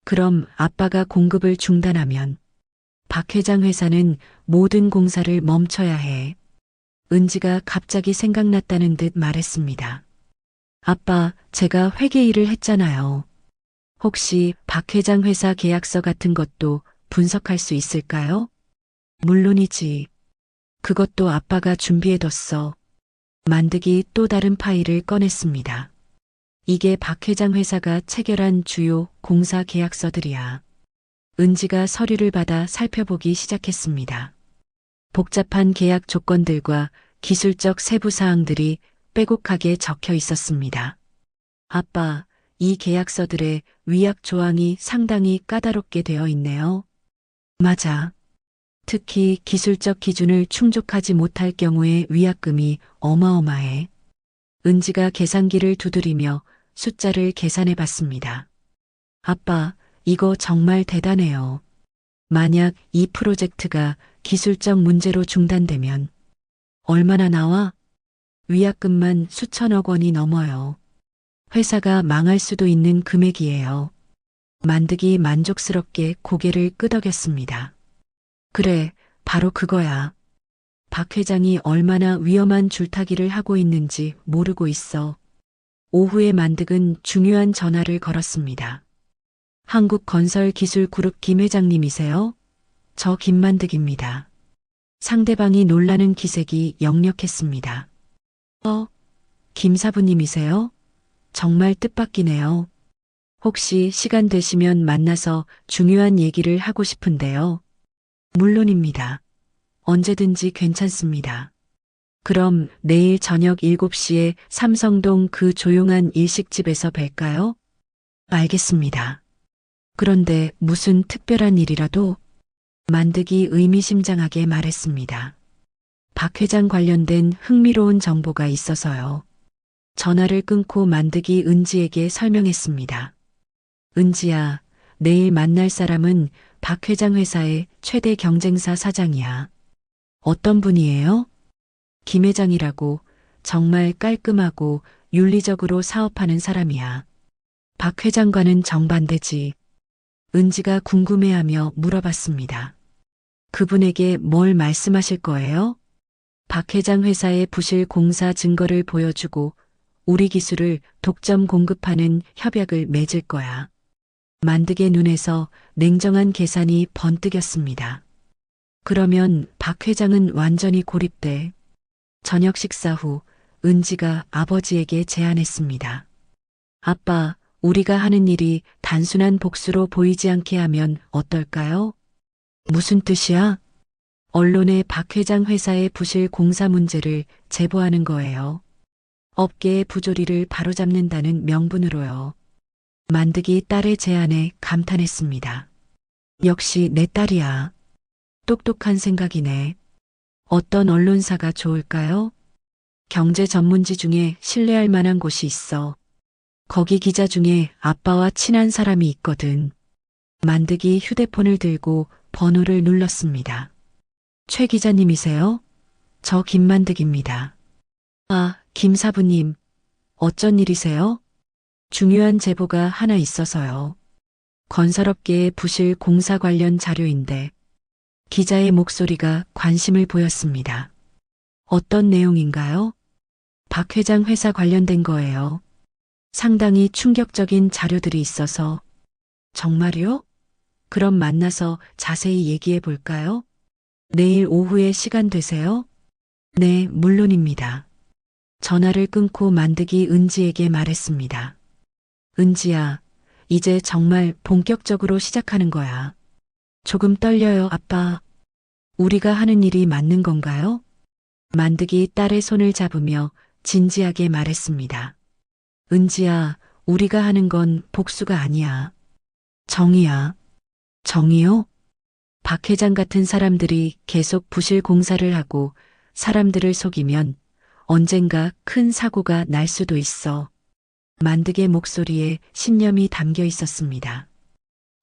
그럼 아빠가 공급을 중단하면 박 회장 회사는 모든 공사를 멈춰야 해. 은지가 갑자기 생각났다는 듯 말했습니다. 아빠, 제가 회계 일을 했잖아요. 혹시 박 회장 회사 계약서 같은 것도 분석할 수 있을까요? 물론이지. 그것도 아빠가 준비해뒀어. 만득이 또 다른 파일을 꺼냈습니다. 이게 박 회장 회사가 체결한 주요 공사 계약서들이야. 은지가 서류를 받아 살펴보기 시작했습니다. 복잡한 계약 조건들과 기술적 세부 사항들이 빼곡하게 적혀 있었습니다. 아빠, 이 계약서들의 위약 조항이 상당히 까다롭게 되어 있네요. 맞아. 특히 기술적 기준을 충족하지 못할 경우에 위약금이 어마어마해. 은지가 계산기를 두드리며 숫자를 계산해 봤습니다. 아빠, 이거 정말 대단해요. 만약 이 프로젝트가 기술적 문제로 중단되면 얼마나 나와? 위약금만 수천억 원이 넘어요. 회사가 망할 수도 있는 금액이에요. 만득이 만족스럽게 고개를 끄덕였습니다. 그래, 바로 그거야. 박 회장이 얼마나 위험한 줄타기를 하고 있는지 모르고 있어. 오후에 만득은 중요한 전화를 걸었습니다. 한국건설기술그룹 김 회장님이세요? 저 김만득입니다. 상대방이 놀라는 기색이 역력했습니다. 김 사부님이세요? 정말 뜻밖이네요. 혹시 시간 되시면 만나서 중요한 얘기를 하고 싶은데요. 물론입니다. 언제든지 괜찮습니다. 그럼 내일 저녁 7시에 삼성동 그 조용한 일식집에서 뵐까요? 알겠습니다. 그런데 무슨 특별한 일이라도? 만득이 의미심장하게 말했습니다. 박 회장 관련된 흥미로운 정보가 있어서요. 전화를 끊고 만득이 은지에게 설명했습니다. 은지야, 내일 만날 사람은 박 회장 회사의 최대 경쟁사 사장이야. 어떤 분이에요? 김 회장이라고. 정말 깔끔하고 윤리적으로 사업하는 사람이야. 박 회장과는 정반대지. 은지가 궁금해하며 물어봤습니다. 그분에게 뭘 말씀하실 거예요? 박 회장 회사의 부실 공사 증거를 보여주고 우리 기술을 독점 공급하는 협약을 맺을 거야. 만득의 눈에서 냉정한 계산이 번뜩였습니다. 그러면 박 회장은 완전히 고립돼. 저녁 식사 후 은지가 아버지에게 제안했습니다. 아빠, 우리가 하는 일이 단순한 복수로 보이지 않게 하면 어떨까요? 무슨 뜻이야? 언론에 박 회장 회사의 부실 공사 문제를 제보하는 거예요. 업계의 부조리를 바로잡는다는 명분으로요. 만득이 딸의 제안에 감탄했습니다. 역시 내 딸이야. 똑똑한 생각이네. 어떤 언론사가 좋을까요? 경제 전문지 중에 신뢰할 만한 곳이 있어. 거기 기자 중에 아빠와 친한 사람이 있거든. 만득이 휴대폰을 들고 번호를 눌렀습니다. 최 기자님이세요? 저 김만득입니다. 아, 김 사부님. 어쩐 일이세요? 중요한 제보가 하나 있어서요. 건설업계의 부실 공사 관련 자료인데 기자의 목소리가 관심을 보였습니다. 어떤 내용인가요? 박 회장 회사 관련된 거예요. 상당히 충격적인 자료들이 있어서. 정말요? 그럼 만나서 자세히 얘기해 볼까요? 내일 오후에 시간 되세요? 네, 물론입니다. 전화를 끊고 만득이 은지에게 말했습니다. 은지야, 이제 정말 본격적으로 시작하는 거야. 조금 떨려요, 아빠. 우리가 하는 일이 맞는 건가요? 만득이 딸의 손을 잡으며 진지하게 말했습니다. 은지야, 우리가 하는 건 복수가 아니야. 정의야. 정의요? 박 회장 같은 사람들이 계속 부실 공사를 하고 사람들을 속이면 언젠가 큰 사고가 날 수도 있어. 만득의 목소리에 신념이 담겨 있었습니다.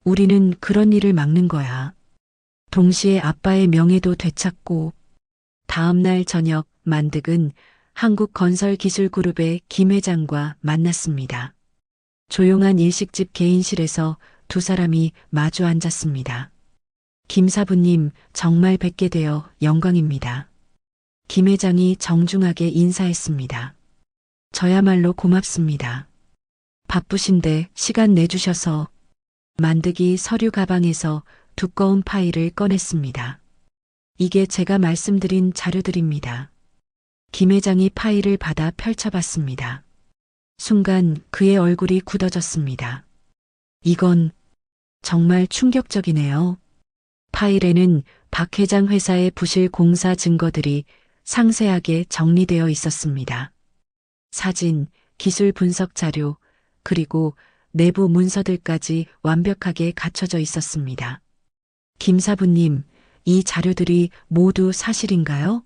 우리는 그런 일을 막는 거야. 동시에 아빠의 명예도 되찾고. 다음 날 저녁 만득은 한국건설기술그룹의 김 회장과 만났습니다. 조용한 일식집 개인실에서 두 사람이 마주 앉았습니다. 김 사부님, 정말 뵙게 되어 영광입니다. 김 회장이 정중하게 인사했습니다. 저야말로 고맙습니다. 바쁘신데 시간 내주셔서. 만득이 서류 가방에서 두꺼운 파일을 꺼냈습니다. 이게 제가 말씀드린 자료들입니다. 김 회장이 파일을 받아 펼쳐봤습니다. 순간 그의 얼굴이 굳어졌습니다. 이건 정말 충격적이네요. 파일에는 박 회장 회사의 부실 공사 증거들이 상세하게 정리되어 있었습니다. 사진, 기술 분석 자료, 그리고 내부 문서들까지 완벽하게 갖춰져 있었습니다. 김 사부님, 이 자료들이 모두 사실인가요?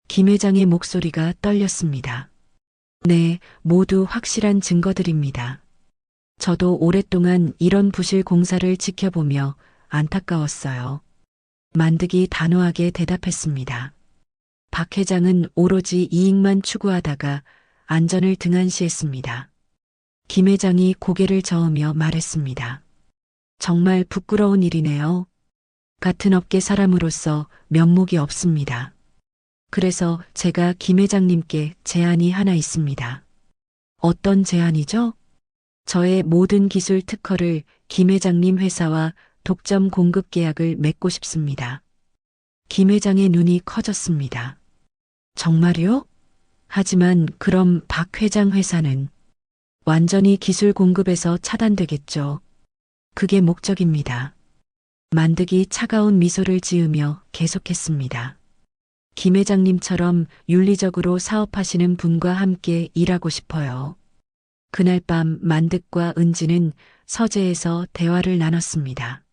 김 회장의 목소리가 떨렸습니다. 네, 모두 확실한 증거들입니다. 저도 오랫동안 이런 부실 공사를 지켜보며 안타까웠어요. 만득이 단호하게 대답했습니다. 박 회장은 오로지 이익만 추구하다가 안전을 등한시했습니다. 김 회장이 고개를 저으며 말했습니다. 정말 부끄러운 일이네요. 같은 업계 사람으로서 면목이 없습니다. 그래서 제가 김 회장님께 제안이 하나 있습니다. 어떤 제안이죠? 저의 모든 기술 특허를 김 회장님 회사와 독점 공급 계약을 맺고 싶습니다. 김 회장의 눈이 커졌습니다. 정말요? 하지만 그럼 박 회장 회사는 완전히 기술 공급에서 차단되겠죠. 그게 목적입니다. 만득이 차가운 미소를 지으며 계속했습니다. 김 회장님처럼 윤리적으로 사업하시는 분과 함께 일하고 싶어요. 그날 밤 만득과 은지는 서재에서 대화를 나눴습니다.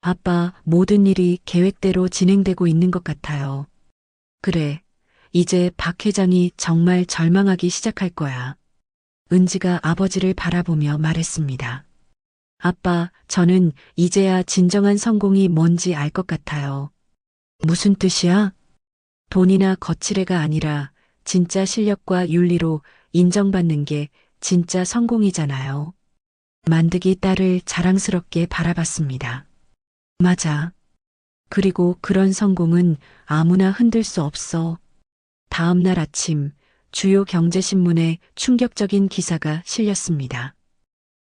아빠, 모든 일이 계획대로 진행되고 있는 것 같아요. 그래, 이제 박 회장이 정말 절망하기 시작할 거야. 은지가 아버지를 바라보며 말했습니다. 아빠, 저는 이제야 진정한 성공이 뭔지 알 것 같아요. 무슨 뜻이야? 돈이나 거칠애가 아니라 진짜 실력과 윤리로 인정받는 게 진짜 성공이잖아요. 만득이 딸을 자랑스럽게 바라봤습니다. 맞아. 그리고 그런 성공은 아무나 흔들 수 없어. 다음 날 아침 주요 경제신문에 충격적인 기사가 실렸습니다.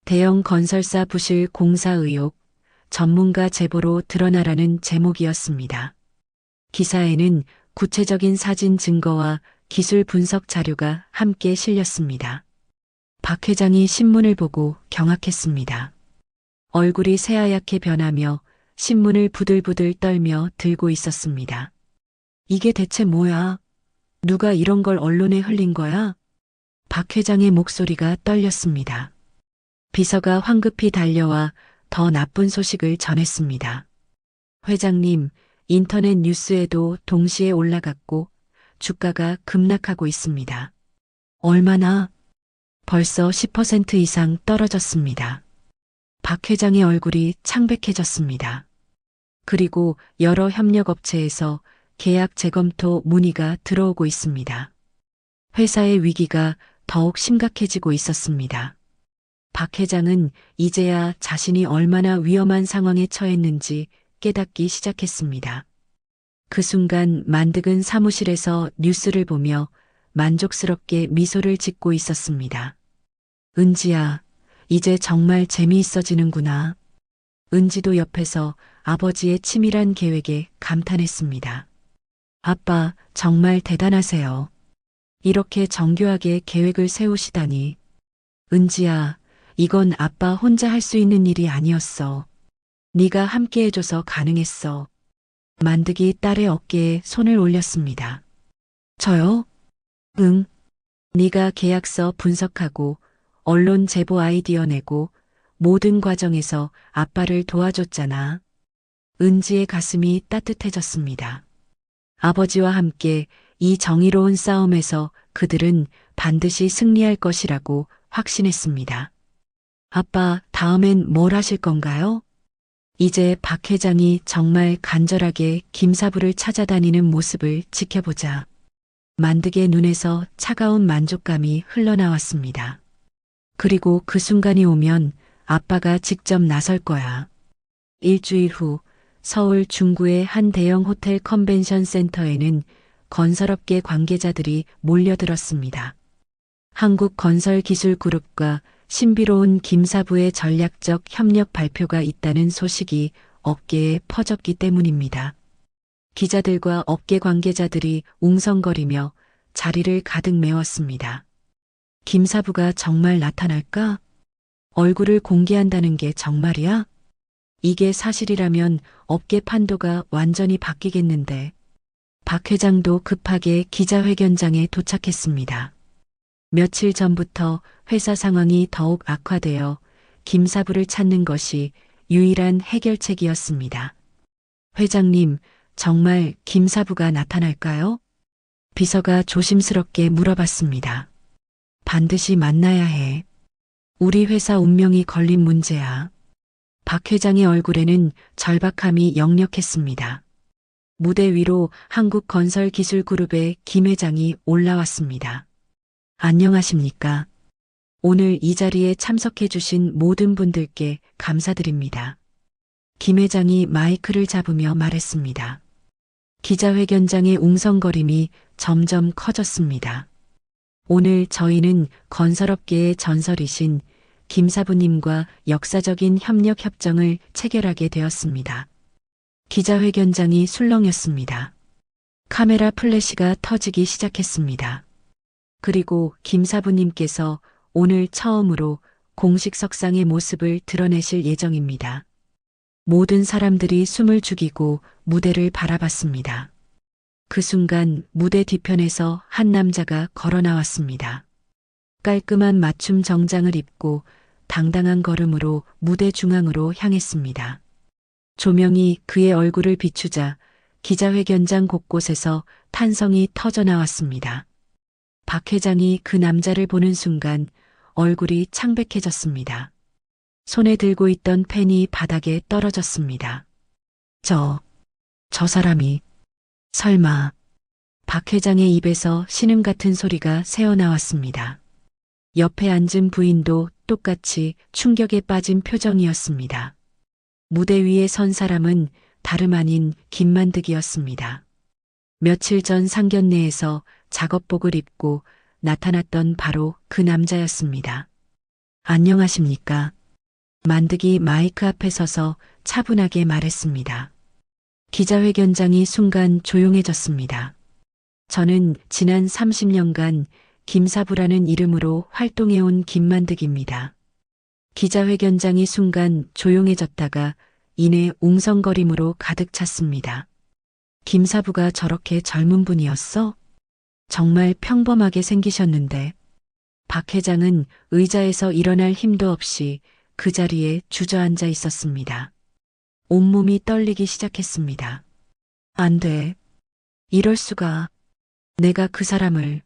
대형 건설사 부실 공사 의혹, 전문가 제보로 드러나라는 제목이었습니다. 기사에는 구체적인 사진 증거와 기술 분석 자료가 함께 실렸습니다. 박 회장이 신문을 보고 경악했습니다. 얼굴이 새하얗게 변하며 신문을 부들부들 떨며 들고 있었습니다. 이게 대체 뭐야? 누가 이런 걸 언론에 흘린 거야? 박 회장의 목소리가 떨렸습니다. 비서가 황급히 달려와 더 나쁜 소식을 전했습니다. 회장님, 인터넷 뉴스에도 동시에 올라갔고 주가가 급락하고 있습니다. 얼마나? 벌써 10% 이상 떨어졌습니다. 박 회장의 얼굴이 창백해졌습니다. 그리고 여러 협력업체에서 계약 재검토 문의가 들어오고 있습니다. 회사의 위기가 더욱 심각해지고 있었습니다. 박 회장은 이제야 자신이 얼마나 위험한 상황에 처했는지 깨닫기 시작했습니다. 그 순간 만득은 사무실에서 뉴스를 보며 만족스럽게 미소를 짓고 있었습니다. 은지야, 이제 정말 재미있어지는구나. 은지도 옆에서 아버지의 치밀한 계획에 감탄했습니다. 아빠, 정말 대단하세요. 이렇게 정교하게 계획을 세우시다니. 은지야, 이건 아빠 혼자 할 수 있는 일이 아니었어. 네가 함께 해줘서 가능했어. 만득이 딸의 어깨에 손을 올렸습니다. 저요? 응. 네가 계약서 분석하고 언론 제보 아이디어 내고 모든 과정에서 아빠를 도와줬잖아. 은지의 가슴이 따뜻해졌습니다. 아버지와 함께 이 정의로운 싸움에서 그들은 반드시 승리할 것이라고 확신했습니다. 아빠, 다음엔 뭘 하실 건가요? 이제 박 회장이 정말 간절하게 김사부를 찾아다니는 모습을 지켜보자. 만득의 눈에서 차가운 만족감이 흘러나왔습니다. 그리고 그 순간이 오면 아빠가 직접 나설 거야. 일주일 후 서울 중구의 한 대형 호텔 컨벤션 센터에는 건설업계 관계자들이 몰려들었습니다. 한국건설기술그룹과 신비로운 김사부의 전략적 협력 발표가 있다는 소식이 업계에 퍼졌기 때문입니다. 기자들과 업계 관계자들이 웅성거리며 자리를 가득 메웠습니다. 김사부가 정말 나타날까? 얼굴을 공개한다는 게 정말이야? 이게 사실이라면 업계 판도가 완전히 바뀌겠는데. 박 회장도 급하게 기자회견장에 도착했습니다. 며칠 전부터 회사 상황이 더욱 악화되어 김사부를 찾는 것이 유일한 해결책이었습니다. 회장님, 정말 김사부가 나타날까요? 비서가 조심스럽게 물어봤습니다. 반드시 만나야 해. 우리 회사 운명이 걸린 문제야. 박 회장의 얼굴에는 절박함이 역력했습니다. 무대 위로 한국건설기술그룹의 김 회장이 올라왔습니다. 안녕하십니까? 오늘 이 자리에 참석해 주신 모든 분들께 감사드립니다. 김 회장이 마이크를 잡으며 말했습니다. 기자회견장의 웅성거림이 점점 커졌습니다. 오늘 저희는 건설업계의 전설이신 김사부님과 역사적인 협력 협정을 체결하게 되었습니다. 기자회견장이 술렁였습니다. 카메라 플래시가 터지기 시작했습니다. 그리고 김사부님께서 오늘 처음으로 공식 석상의 모습을 드러내실 예정입니다. 모든 사람들이 숨을 죽이고 무대를 바라봤습니다. 그 순간 무대 뒤편에서 한 남자가 걸어 나왔습니다. 깔끔한 맞춤 정장을 입고 당당한 걸음으로 무대 중앙으로 향했습니다. 조명이 그의 얼굴을 비추자 기자회견장 곳곳에서 탄성이 터져 나왔습니다. 박 회장이 그 남자를 보는 순간 얼굴이 창백해졌습니다. 손에 들고 있던 펜이 바닥에 떨어졌습니다. 저 사람이 설마. 박 회장의 입에서 신음 같은 소리가 새어나왔습니다. 옆에 앉은 부인도 똑같이 충격에 빠진 표정이었습니다. 무대 위에 선 사람은 다름 아닌 김만득이었습니다. 며칠 전 상견례에서 작업복을 입고 나타났던 바로 그 남자였습니다. 안녕하십니까? 만득이 마이크 앞에 서서 차분하게 말했습니다. 기자회견장이 순간 조용해졌습니다. 저는 지난 30년간 김사부라는 이름으로 활동해온 김만득입니다. 기자회견장이 순간 조용해졌다가 이내 웅성거림으로 가득 찼습니다. 김사부가 저렇게 젊은 분이었어? 정말 평범하게 생기셨는데. 박 회장은 의자에서 일어날 힘도 없이 그 자리에 주저앉아 있었습니다. 온몸이 떨리기 시작했습니다. 안 돼. 이럴 수가. 내가 그 사람을.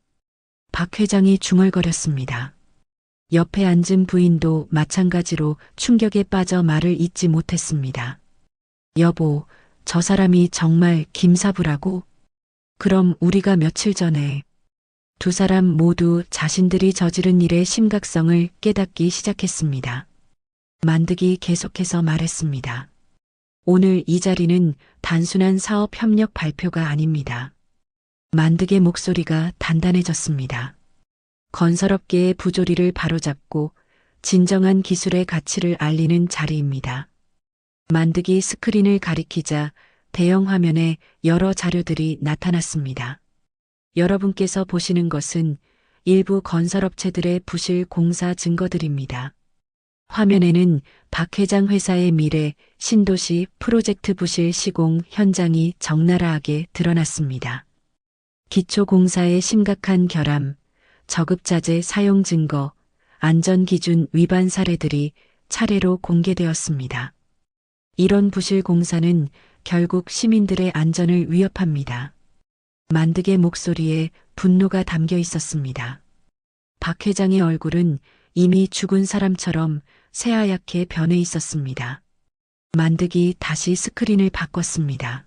박 회장이 중얼거렸습니다. 옆에 앉은 부인도 마찬가지로 충격에 빠져 말을 잇지 못했습니다. 여보, 저 사람이 정말 김사부라고? 그럼 우리가 며칠 전에 두 사람 모두 자신들이 저지른 일의 심각성을 깨닫기 시작했습니다. 만득이 계속해서 말했습니다. 오늘 이 자리는 단순한 사업 협력 발표가 아닙니다. 만득의 목소리가 단단해졌습니다. 건설업계의 부조리를 바로잡고 진정한 기술의 가치를 알리는 자리입니다. 만득이 스크린을 가리키자 대형 화면에 여러 자료들이 나타났습니다. 여러분께서 보시는 것은 일부 건설업체들의 부실 공사 증거들입니다. 화면에는 박 회장 회사의 미래 신도시 프로젝트 부실 시공 현장이 적나라하게 드러났습니다. 기초공사의 심각한 결함, 저급자재 사용 증거, 안전기준 위반 사례들이 차례로 공개되었습니다. 이런 부실 공사는 결국 시민들의 안전을 위협합니다. 만득의 목소리에 분노가 담겨 있었습니다. 박 회장의 얼굴은 이미 죽은 사람처럼 새하얗게 변해 있었습니다. 만득이 다시 스크린을 바꿨습니다.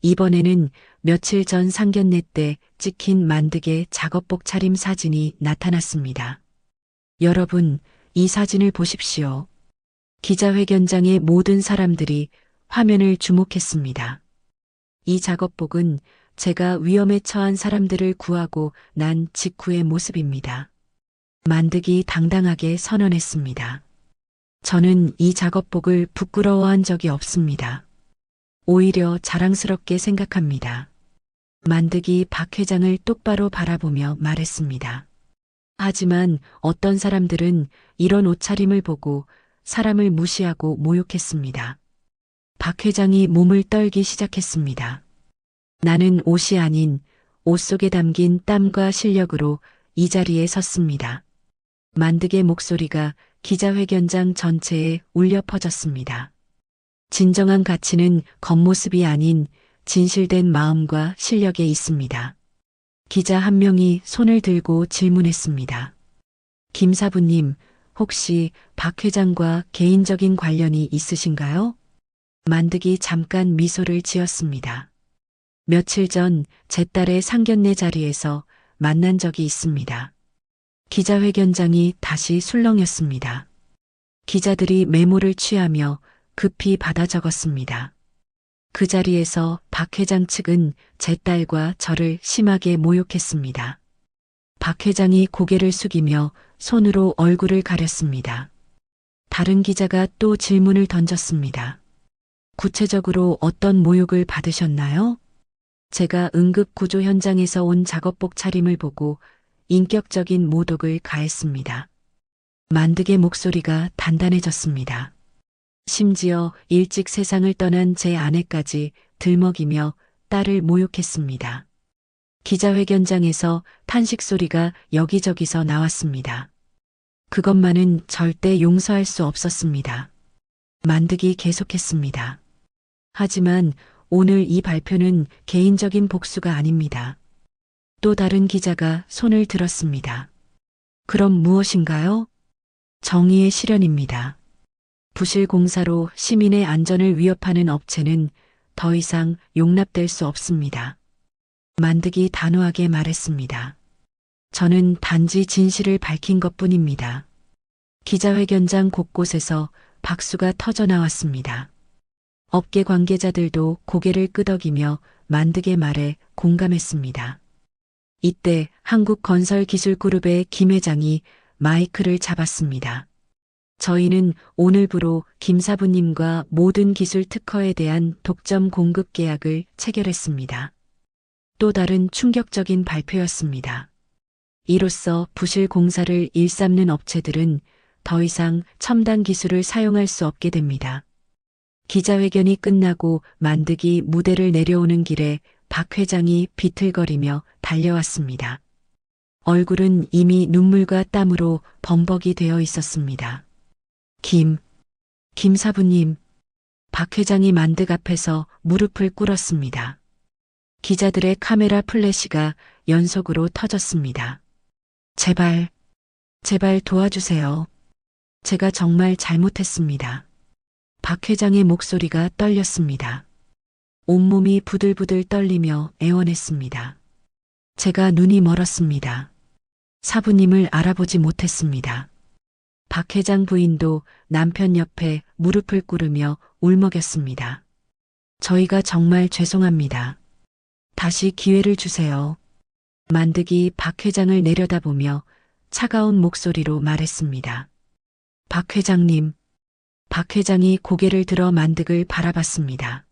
이번에는 며칠 전 상견례 때 찍힌 만득의 작업복 차림 사진이 나타났습니다. 여러분, 이 사진을 보십시오. 기자회견장의 모든 사람들이 화면을 주목했습니다. 이 작업복은 제가 위험에 처한 사람들을 구하고 난 직후의 모습입니다. 만득이 당당하게 선언했습니다. 저는 이 작업복을 부끄러워한 적이 없습니다. 오히려 자랑스럽게 생각합니다. 만득이 박 회장을 똑바로 바라보며 말했습니다. 하지만 어떤 사람들은 이런 옷차림을 보고 사람을 무시하고 모욕했습니다. 박 회장이 몸을 떨기 시작했습니다. 나는 옷이 아닌 옷 속에 담긴 땀과 실력으로 이 자리에 섰습니다. 만득의 목소리가 기자회견장 전체에 울려 퍼졌습니다. 진정한 가치는 겉모습이 아닌 진실된 마음과 실력에 있습니다. 기자 한 명이 손을 들고 질문했습니다. 김 사부님, 혹시 박 회장과 개인적인 관련이 있으신가요? 만득이 잠깐 미소를 지었습니다. 며칠 전 제 딸의 상견례 자리에서 만난 적이 있습니다. 기자회견장이 다시 술렁였습니다. 기자들이 메모를 취하며 급히 받아 적었습니다. 그 자리에서 박 회장 측은 제 딸과 저를 심하게 모욕했습니다. 박 회장이 고개를 숙이며 손으로 얼굴을 가렸습니다. 다른 기자가 또 질문을 던졌습니다. 구체적으로 어떤 모욕을 받으셨나요? 제가 응급 구조 현장에서 온 작업복 차림을 보고 인격적인 모독을 가했습니다. 만득의 목소리가 단단해졌습니다. 심지어 일찍 세상을 떠난 제 아내까지 들먹이며 딸을 모욕했습니다. 기자회견장에서 탄식 소리가 여기저기서 나왔습니다. 그것만은 절대 용서할 수 없었습니다. 만득이 계속했습니다. 하지만 오늘 이 발표는 개인적인 복수가 아닙니다. 또 다른 기자가 손을 들었습니다. 그럼 무엇인가요? 정의의 실현입니다. 부실 공사로 시민의 안전을 위협하는 업체는 더 이상 용납될 수 없습니다. 만득이 단호하게 말했습니다. 저는 단지 진실을 밝힌 것뿐입니다. 기자회견장 곳곳에서 박수가 터져 나왔습니다. 업계 관계자들도 고개를 끄덕이며 만득의 말에 공감했습니다. 이때 한국건설기술그룹의 김 회장이 마이크를 잡았습니다. 저희는 오늘부로 김 사부님과 모든 기술 특허에 대한 독점 공급 계약을 체결했습니다. 또 다른 충격적인 발표였습니다. 이로써 부실 공사를 일삼는 업체들은 더 이상 첨단 기술을 사용할 수 없게 됩니다. 기자회견이 끝나고 만득이 무대를 내려오는 길에 박 회장이 비틀거리며 달려왔습니다. 얼굴은 이미 눈물과 땀으로 범벅이 되어 있었습니다. 김 사부님. 박 회장이 만득 앞에서 무릎을 꿇었습니다. 기자들의 카메라 플래시가 연속으로 터졌습니다. 제발 도와주세요. 제가 정말 잘못했습니다. 박 회장의 목소리가 떨렸습니다. 온몸이 부들부들 떨리며 애원했습니다. 제가 눈이 멀었습니다. 사부님을 알아보지 못했습니다. 박 회장 부인도 남편 옆에 무릎을 꿇으며 울먹였습니다. 저희가 정말 죄송합니다. 다시 기회를 주세요. 만득이 박 회장을 내려다보며 차가운 목소리로 말했습니다. 박 회장님. 박 회장이 고개를 들어 만득을 바라봤습니다.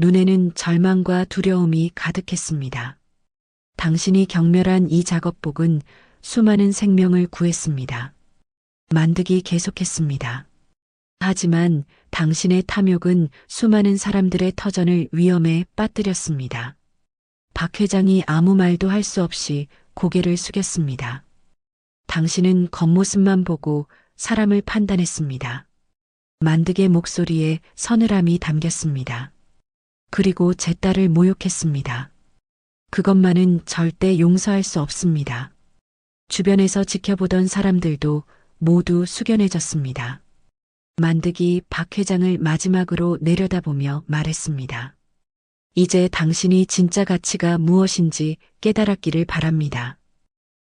눈에는 절망과 두려움이 가득했습니다. 당신이 경멸한 이 작업복은 수많은 생명을 구했습니다. 만드기 계속했습니다. 하지만 당신의 탐욕은 수많은 사람들의 터전을 위험에 빠뜨렸습니다. 박 회장이 아무 말도 할 수 없이 고개를 숙였습니다. 당신은 겉모습만 보고 사람을 판단했습니다. 만득의 목소리에 서늘함이 담겼습니다. 그리고 제 딸을 모욕했습니다. 그것만은 절대 용서할 수 없습니다. 주변에서 지켜보던 사람들도 모두 숙연해졌습니다. 만득이 박 회장을 마지막으로 내려다보며 말했습니다. 이제 당신이 진짜 가치가 무엇인지 깨달았기를 바랍니다.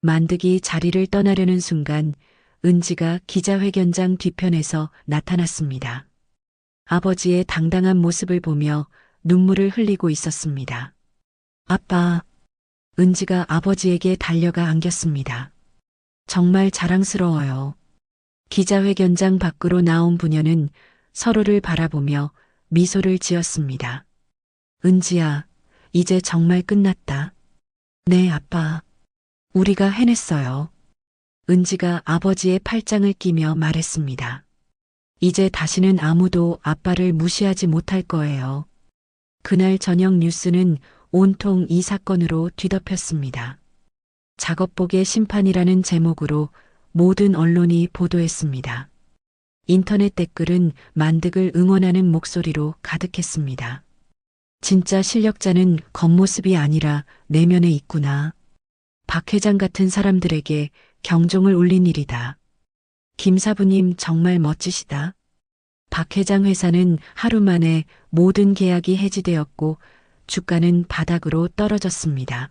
만득이 자리를 떠나려는 순간 은지가 기자회견장 뒤편에서 나타났습니다. 아버지의 당당한 모습을 보며 눈물을 흘리고 있었습니다. 아빠, 은지가 아버지에게 달려가 안겼습니다. 정말 자랑스러워요. 기자회견장 밖으로 나온 부녀는 서로를 바라보며 미소를 지었습니다. 은지야, 이제 정말 끝났다. 네, 아빠. 우리가 해냈어요. 은지가 아버지의 팔짱을 끼며 말했습니다. 이제 다시는 아무도 아빠를 무시하지 못할 거예요. 그날 저녁 뉴스는 온통 이 사건으로 뒤덮였습니다. 작업복의 심판이라는 제목으로 모든 언론이 보도했습니다. 인터넷 댓글은 만득을 응원하는 목소리로 가득했습니다. 진짜 실력자는 겉모습이 아니라 내면에 있구나. 박 회장 같은 사람들에게 경종을 울린 일이다. 김 사부님 정말 멋지시다. 박 회장 회사는 하루 만에 모든 계약이 해지되었고 주가는 바닥으로 떨어졌습니다.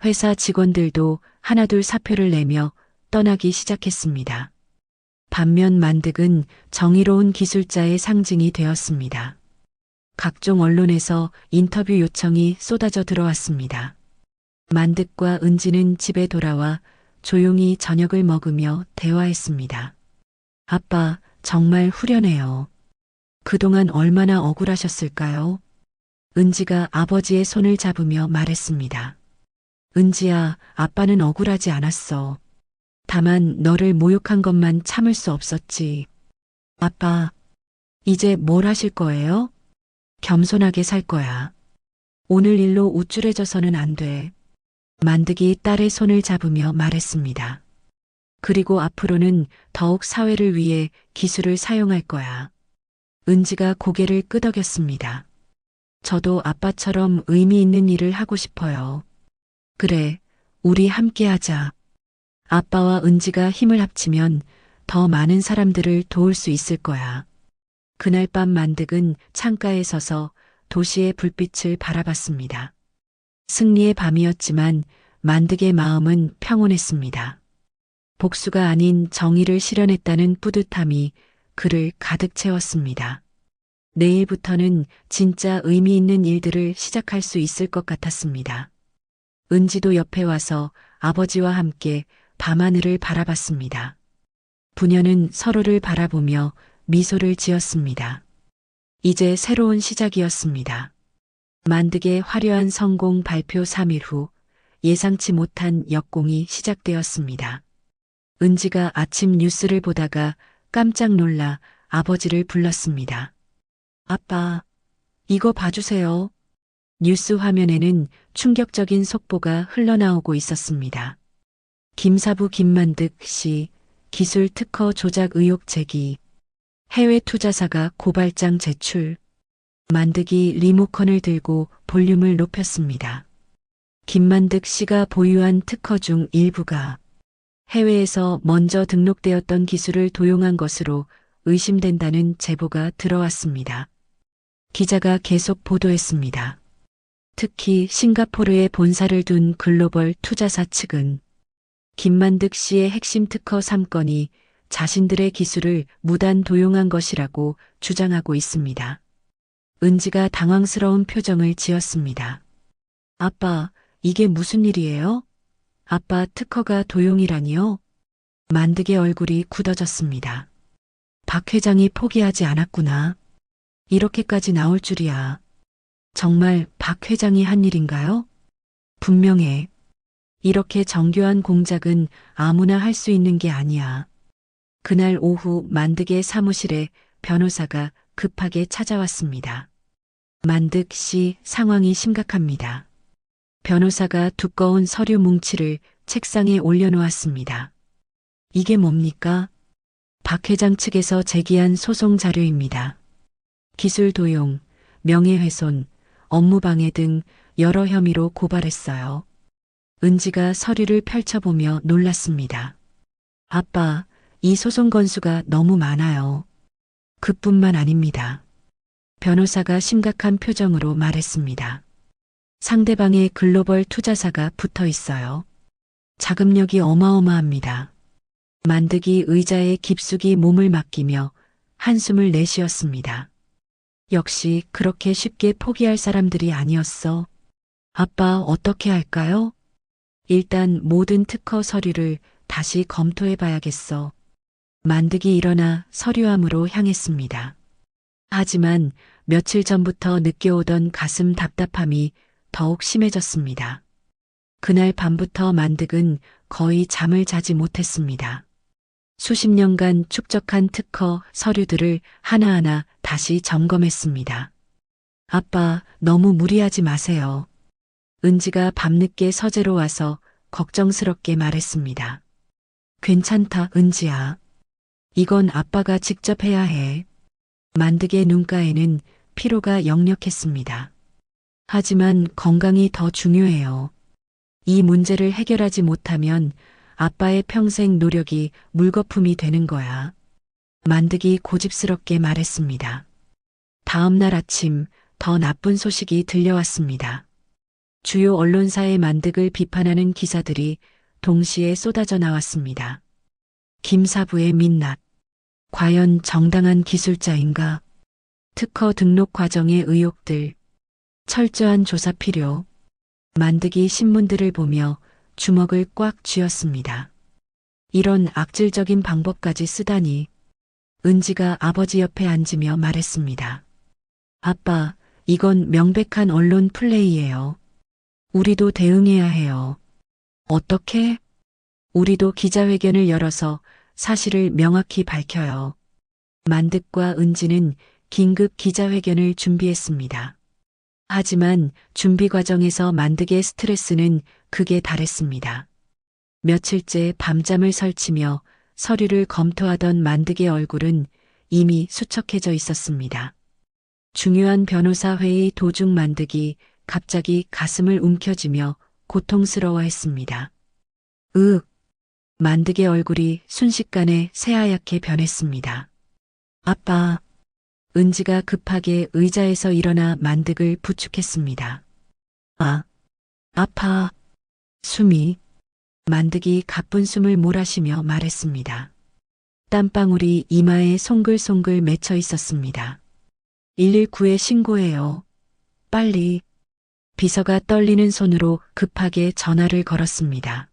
회사 직원들도 하나둘 사표를 내며 떠나기 시작했습니다. 반면 만득은 정의로운 기술자의 상징이 되었습니다. 각종 언론에서 인터뷰 요청이 쏟아져 들어왔습니다. 만득과 은지는 집에 돌아와 조용히 저녁을 먹으며 대화했습니다. 아빠, 정말 후련해요. 그동안 얼마나 억울하셨을까요? 은지가 아버지의 손을 잡으며 말했습니다. 은지야, 아빠는 억울하지 않았어. 다만 너를 모욕한 것만 참을 수 없었지. 아빠, 이제 뭘 하실 거예요? 겸손하게 살 거야. 오늘 일로 우쭐해져서는 안 돼. 만득이 딸의 손을 잡으며 말했습니다. 그리고 앞으로는 더욱 사회를 위해 기술을 사용할 거야. 은지가 고개를 끄덕였습니다. 저도 아빠처럼 의미 있는 일을 하고 싶어요. 그래, 우리 함께 하자. 아빠와 은지가 힘을 합치면 더 많은 사람들을 도울 수 있을 거야. 그날 밤 만득은 창가에 서서 도시의 불빛을 바라봤습니다. 승리의 밤이었지만 만득의 마음은 평온했습니다. 복수가 아닌 정의를 실현했다는 뿌듯함이 그를 가득 채웠습니다. 내일부터는 진짜 의미 있는 일들을 시작할 수 있을 것 같았습니다. 은지도 옆에 와서 아버지와 함께 밤하늘을 바라봤습니다. 부녀는 서로를 바라보며 미소를 지었습니다. 이제 새로운 시작이었습니다. 만득의 화려한 성공 발표 3일 후 예상치 못한 역공이 시작되었습니다. 은지가 아침 뉴스를 보다가 깜짝 놀라 아버지를 불렀습니다. 아빠, 이거 봐주세요. 뉴스 화면에는 충격적인 속보가 흘러나오고 있었습니다. 김사부 김만득 씨 기술 특허 조작 의혹 제기. 해외 투자사가 고발장 제출. 만득이 리모컨을 들고 볼륨을 높였습니다. 김만득 씨가 보유한 특허 중 일부가 해외에서 먼저 등록되었던 기술을 도용한 것으로 의심된다는 제보가 들어왔습니다. 기자가 계속 보도했습니다. 특히 싱가포르에 본사를 둔 글로벌 투자사 측은 김만득 씨의 핵심 특허 3건이 자신들의 기술을 무단 도용한 것이라고 주장하고 있습니다. 은지가 당황스러운 표정을 지었습니다. 아빠, 이게 무슨 일이에요? 아빠, 특허가 도용이라니요? 만득의 얼굴이 굳어졌습니다. 박 회장이 포기하지 않았구나. 이렇게까지 나올 줄이야. 정말 박 회장이 한 일인가요? 분명해. 이렇게 정교한 공작은 아무나 할 수 있는 게 아니야. 그날 오후 만득의 사무실에 변호사가 급하게 찾아왔습니다. 만득 씨, 상황이 심각합니다. 변호사가 두꺼운 서류 뭉치를 책상에 올려놓았습니다. 이게 뭡니까? 박 회장 측에서 제기한 소송 자료입니다. 기술 도용, 명예훼손, 업무방해 등 여러 혐의로 고발했어요. 은지가 서류를 펼쳐보며 놀랐습니다. 아빠, 이 소송 건수가 너무 많아요. 그뿐만 아닙니다. 변호사가 심각한 표정으로 말했습니다. 상대방의 글로벌 투자사가 붙어 있어요. 자금력이 어마어마합니다. 만득이 의자에 깊숙이 몸을 맡기며 한숨을 내쉬었습니다. 역시 그렇게 쉽게 포기할 사람들이 아니었어. 아빠, 어떻게 할까요? 일단 모든 특허 서류를 다시 검토해 봐야겠어. 만득이 일어나 서류함으로 향했습니다. 하지만 며칠 전부터 느껴오던 가슴 답답함이 더욱 심해졌습니다. 그날 밤부터 만득은 거의 잠을 자지 못했습니다. 수십 년간 축적한 특허 서류들을 하나하나 다시 점검했습니다. 아빠, 너무 무리하지 마세요. 은지가 밤늦게 서재로 와서 걱정스럽게 말했습니다. 괜찮다, 은지야. 이건 아빠가 직접 해야 해. 만득의 눈가에는 피로가 역력했습니다. 하지만 건강이 더 중요해요. 이 문제를 해결하지 못하면 아빠의 평생 노력이 물거품이 되는 거야. 만득이 고집스럽게 말했습니다. 다음 날 아침 더 나쁜 소식이 들려왔습니다. 주요 언론사의 만득을 비판하는 기사들이 동시에 쏟아져 나왔습니다. 김사부의 민낯. 과연 정당한 기술자인가? 특허 등록 과정의 의혹들. 철저한 조사 필요. 만득이 신문들을 보며 주먹을 꽉 쥐었습니다. 이런 악질적인 방법까지 쓰다니. 은지가 아버지 옆에 앉으며 말했습니다. 아빠, 이건 명백한 언론 플레이예요. 우리도 대응해야 해요. 어떻게? 우리도 기자회견을 열어서 사실을 명확히 밝혀요. 만득과 은지는 긴급 기자회견을 준비했습니다. 하지만 준비 과정에서 만득의 스트레스는 극에 달했습니다. 며칠째 밤잠을 설치며 서류를 검토하던 만득의 얼굴은 이미 수척해져 있었습니다. 중요한 변호사 회의 도중 만득이 갑자기 가슴을 움켜쥐며 고통스러워했습니다. 만득의 얼굴이 순식간에 새하얗게 변했습니다. 아빠. 은지가 급하게 의자에서 일어나 만득을 부축했습니다. 아파. 숨이. 만득이 가쁜 숨을 몰아쉬며 말했습니다. 땀방울이 이마에 송글송글 맺혀 있었습니다. 119에 신고해요. 빨리. 비서가 떨리는 손으로 급하게 전화를 걸었습니다.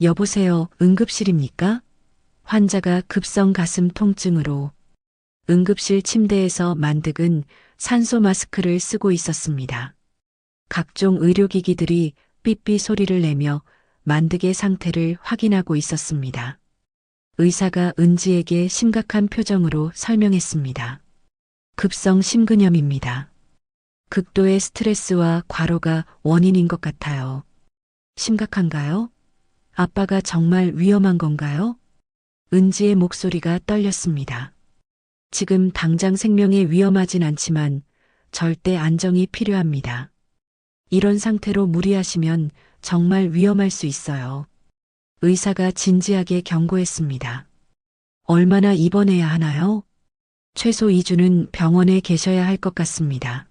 여보세요, 응급실입니까? 환자가 급성 가슴 통증으로. 응급실 침대에서 만득은 산소 마스크를 쓰고 있었습니다. 각종 의료기기들이 삐삐 소리를 내며 만득의 상태를 확인하고 있었습니다. 의사가 은지에게 심각한 표정으로 설명했습니다. 급성 심근염입니다. 극도의 스트레스와 과로가 원인인 것 같아요. 심각한가요? 아빠가 정말 위험한 건가요? 은지의 목소리가 떨렸습니다. 지금 당장 생명에 위험하진 않지만 절대 안정이 필요합니다. 이런 상태로 무리하시면 정말 위험할 수 있어요. 의사가 진지하게 경고했습니다. 얼마나 입원해야 하나요? 최소 2주는 병원에 계셔야 할 것 같습니다.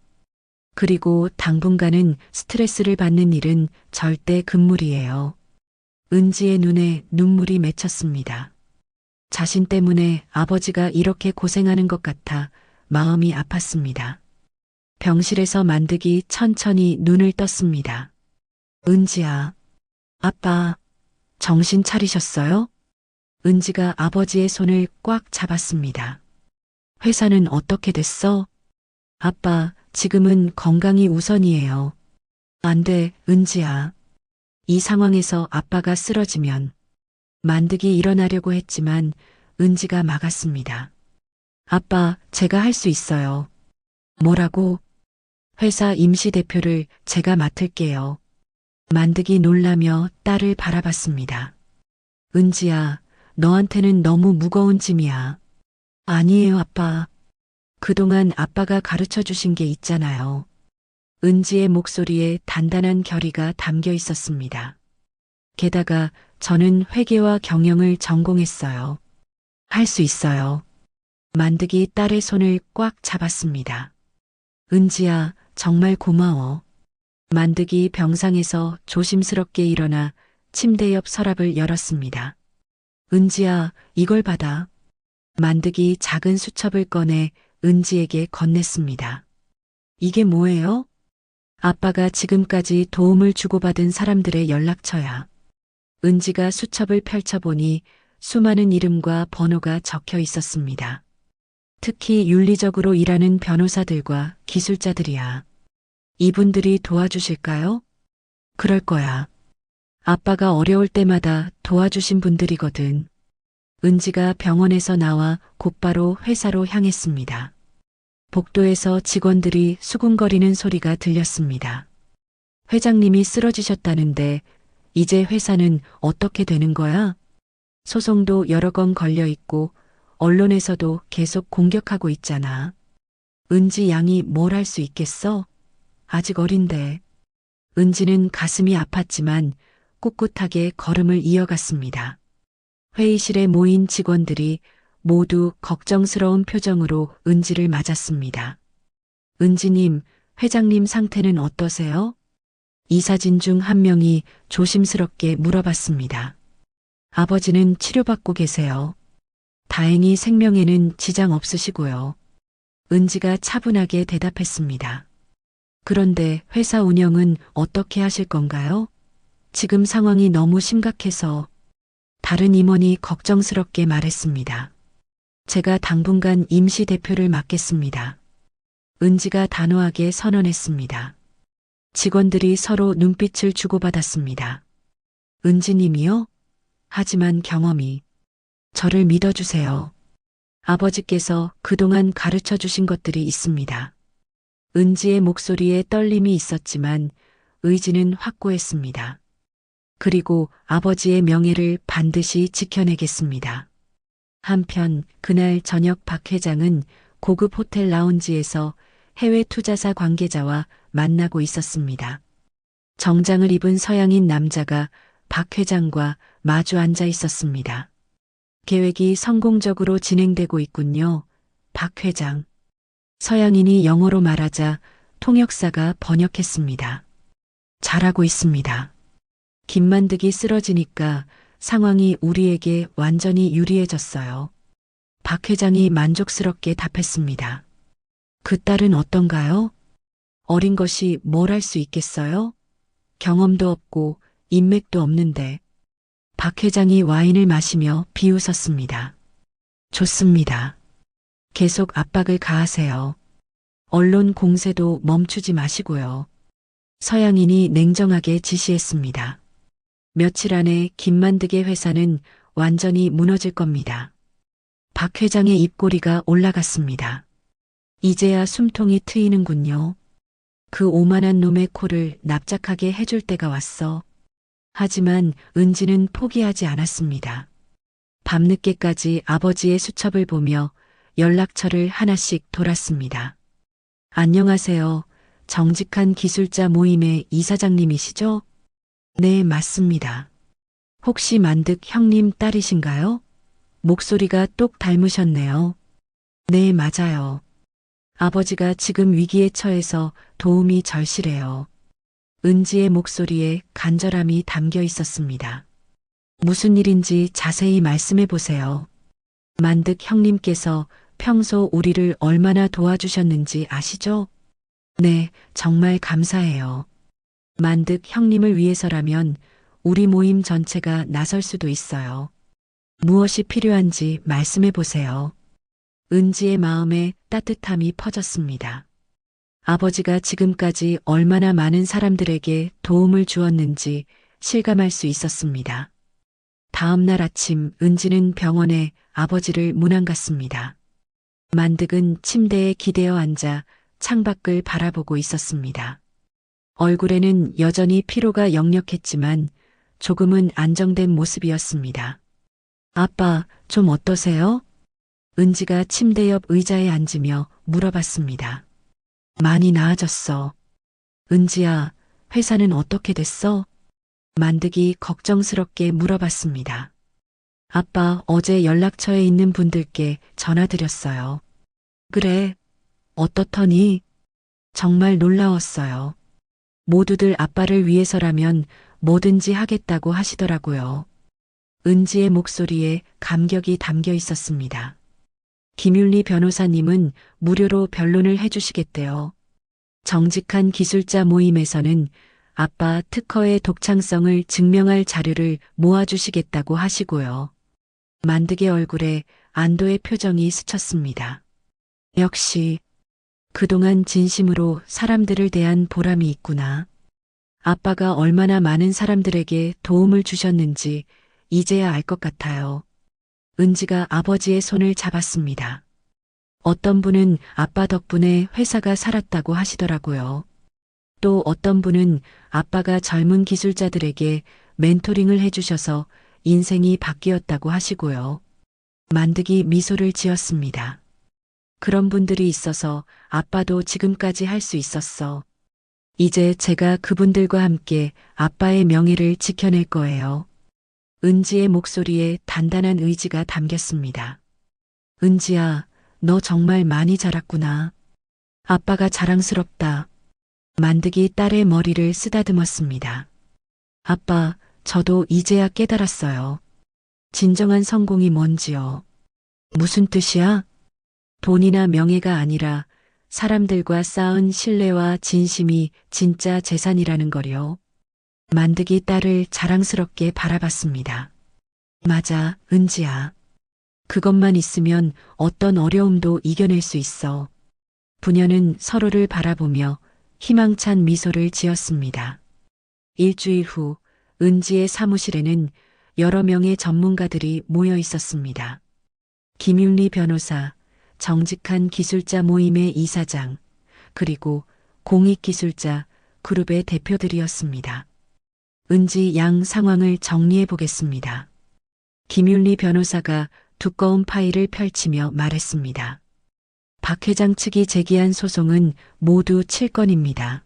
그리고 당분간은 스트레스를 받는 일은 절대 금물이에요. 은지의 눈에 눈물이 맺혔습니다. 자신 때문에 아버지가 이렇게 고생하는 것 같아 마음이 아팠습니다. 병실에서 만득이 천천히 눈을 떴습니다. 은지야. 아빠. 정신 차리셨어요? 은지가 아버지의 손을 꽉 잡았습니다. 회사는 어떻게 됐어? 아빠, 지금은 건강이 우선이에요. 안 돼, 은지야. 이 상황에서 아빠가 쓰러지면 만득이 일어나려고 했지만 은지가 막았습니다. 아빠, 제가 할 수 있어요. 뭐라고? 회사 임시대표를 제가 맡을게요. 만득이 놀라며 딸을 바라봤습니다. 은지야, 너한테는 너무 무거운 짐이야. 아니에요, 아빠. 그동안 아빠가 가르쳐 주신 게 있잖아요. 은지의 목소리에 단단한 결의가 담겨 있었습니다. 게다가 저는 회계와 경영을 전공했어요. 할 수 있어요. 만득이 딸의 손을 꽉 잡았습니다. 은지야, 정말 고마워. 만득이 병상에서 조심스럽게 일어나 침대 옆 서랍을 열었습니다. 은지야, 이걸 받아. 만득이 작은 수첩을 꺼내 은지에게 건넸습니다. 이게 뭐예요? 아빠가 지금까지 도움을 주고받은 사람들의 연락처야. 은지가 수첩을 펼쳐보니 수많은 이름과 번호가 적혀 있었습니다. 특히 윤리적으로 일하는 변호사들과 기술자들이야. 이분들이 도와주실까요? 그럴 거야. 아빠가 어려울 때마다 도와주신 분들이거든. 은지가 병원에서 나와 곧바로 회사로 향했습니다. 복도에서 직원들이 수군거리는 소리가 들렸습니다. 회장님이 쓰러지셨다는데 이제 회사는 어떻게 되는 거야? 소송도 여러 건 걸려 있고 언론에서도 계속 공격하고 있잖아. 은지 양이 뭘 할 수 있겠어? 아직 어린데. 은지는 가슴이 아팠지만 꿋꿋하게 걸음을 이어갔습니다. 회의실에 모인 직원들이 모두 걱정스러운 표정으로 은지를 맞았습니다. 은지님, 회장님 상태는 어떠세요? 이사진 중 한 명이 조심스럽게 물어봤습니다. 아버지는 치료받고 계세요. 다행히 생명에는 지장 없으시고요. 은지가 차분하게 대답했습니다. 그런데 회사 운영은 어떻게 하실 건가요? 지금 상황이 너무 심각해서 다른 임원이 걱정스럽게 말했습니다. 제가 당분간 임시 대표를 맡겠습니다. 은지가 단호하게 선언했습니다. 직원들이 서로 눈빛을 주고받았습니다. 은지님이요? 하지만 경험이 저를 믿어주세요. 아버지께서 그동안 가르쳐 주신 것들이 있습니다. 은지의 목소리에 떨림이 있었지만 의지는 확고했습니다. 그리고 아버지의 명예를 반드시 지켜내겠습니다. 한편 그날 저녁 박 회장은 고급 호텔 라운지에서 해외 투자사 관계자와 만나고 있었습니다. 정장을 입은 서양인 남자가 박 회장과 마주 앉아 있었습니다. 계획이 성공적으로 진행되고 있군요. 박 회장. 서양인이 영어로 말하자 통역사가 번역했습니다. 잘하고 있습니다. 김만득이 쓰러지니까 상황이 우리에게 완전히 유리해졌어요. 박 회장이 만족스럽게 답했습니다. 그 딸은 어떤가요? 어린 것이 뭘 할 수 있겠어요? 경험도 없고 인맥도 없는데. 박 회장이 와인을 마시며 비웃었습니다. 좋습니다. 계속 압박을 가하세요. 언론 공세도 멈추지 마시고요. 서양인이 냉정하게 지시했습니다. 며칠 안에 김만득의 회사는 완전히 무너질 겁니다. 박 회장의 입꼬리가 올라갔습니다. 이제야 숨통이 트이는군요. 그 오만한 놈의 코를 납작하게 해줄 때가 왔어. 하지만 은지는 포기하지 않았습니다. 밤늦게까지 아버지의 수첩을 보며 연락처를 하나씩 돌았습니다. 안녕하세요. 정직한 기술자 모임의 이사장님이시죠? 네, 맞습니다. 혹시 만득 형님 딸이신가요? 목소리가 똑 닮으셨네요. 네, 맞아요. 아버지가 지금 위기에 처해서 도움이 절실해요. 은지의 목소리에 간절함이 담겨 있었습니다. 무슨 일인지 자세히 말씀해 보세요. 만득 형님께서 평소 우리를 얼마나 도와주셨는지 아시죠? 네, 정말 감사해요. 만득 형님을 위해서라면 우리 모임 전체가 나설 수도 있어요. 무엇이 필요한지 말씀해 보세요. 은지의 마음에 따뜻함이 퍼졌습니다. 아버지가 지금까지 얼마나 많은 사람들에게 도움을 주었는지 실감할 수 있었습니다. 다음 날 아침 은지는 병원에 아버지를 문안갔습니다. 만득은 침대에 기대어 앉아 창밖을 바라보고 있었습니다. 얼굴에는 여전히 피로가 역력했지만 조금은 안정된 모습이었습니다. 아빠, 좀 어떠세요? 은지가 침대 옆 의자에 앉으며 물어봤습니다. 많이 나아졌어. 은지야, 회사는 어떻게 됐어? 만득이 걱정스럽게 물어봤습니다. 아빠, 어제 연락처에 있는 분들께 전화드렸어요. 그래, 어떻더니? 정말 놀라웠어요. 모두들 아빠를 위해서라면 뭐든지 하겠다고 하시더라고요. 은지의 목소리에 감격이 담겨 있었습니다. 김윤리 변호사님은 무료로 변론을 해주시겠대요. 정직한 기술자 모임에서는 아빠 특허의 독창성을 증명할 자료를 모아주시겠다고 하시고요. 만득의 얼굴에 안도의 표정이 스쳤습니다. 역시 그동안 진심으로 사람들을 대한 보람이 있구나. 아빠가 얼마나 많은 사람들에게 도움을 주셨는지 이제야 알 것 같아요. 은지가 아버지의 손을 잡았습니다. 어떤 분은 아빠 덕분에 회사가 살았다고 하시더라고요. 또 어떤 분은 아빠가 젊은 기술자들에게 멘토링을 해주셔서 인생이 바뀌었다고 하시고요. 만득이 미소를 지었습니다. 그런 분들이 있어서 아빠도 지금까지 할 수 있었어. 이제 제가 그분들과 함께 아빠의 명예를 지켜낼 거예요. 은지의 목소리에 단단한 의지가 담겼습니다. 은지야, 너 정말 많이 자랐구나. 아빠가 자랑스럽다. 만득이 딸의 머리를 쓰다듬었습니다. 아빠, 저도 이제야 깨달았어요. 진정한 성공이 뭔지요. 무슨 뜻이야? 돈이나 명예가 아니라 사람들과 쌓은 신뢰와 진심이 진짜 재산이라는 거요. 만득이 딸을 자랑스럽게 바라봤습니다. 맞아, 은지야. 그것만 있으면 어떤 어려움도 이겨낼 수 있어. 부녀는 서로를 바라보며 희망찬 미소를 지었습니다. 일주일 후 은지의 사무실에는 여러 명의 전문가들이 모여 있었습니다. 김윤리 변호사, 정직한 기술자 모임의 이사장, 그리고 공익기술자 그룹의 대표들이었습니다. 은지 양 상황을 정리해 보겠습니다. 김윤리 변호사가 두꺼운 파일을 펼치며 말했습니다. 박 회장 측이 제기한 소송은 모두 7건입니다.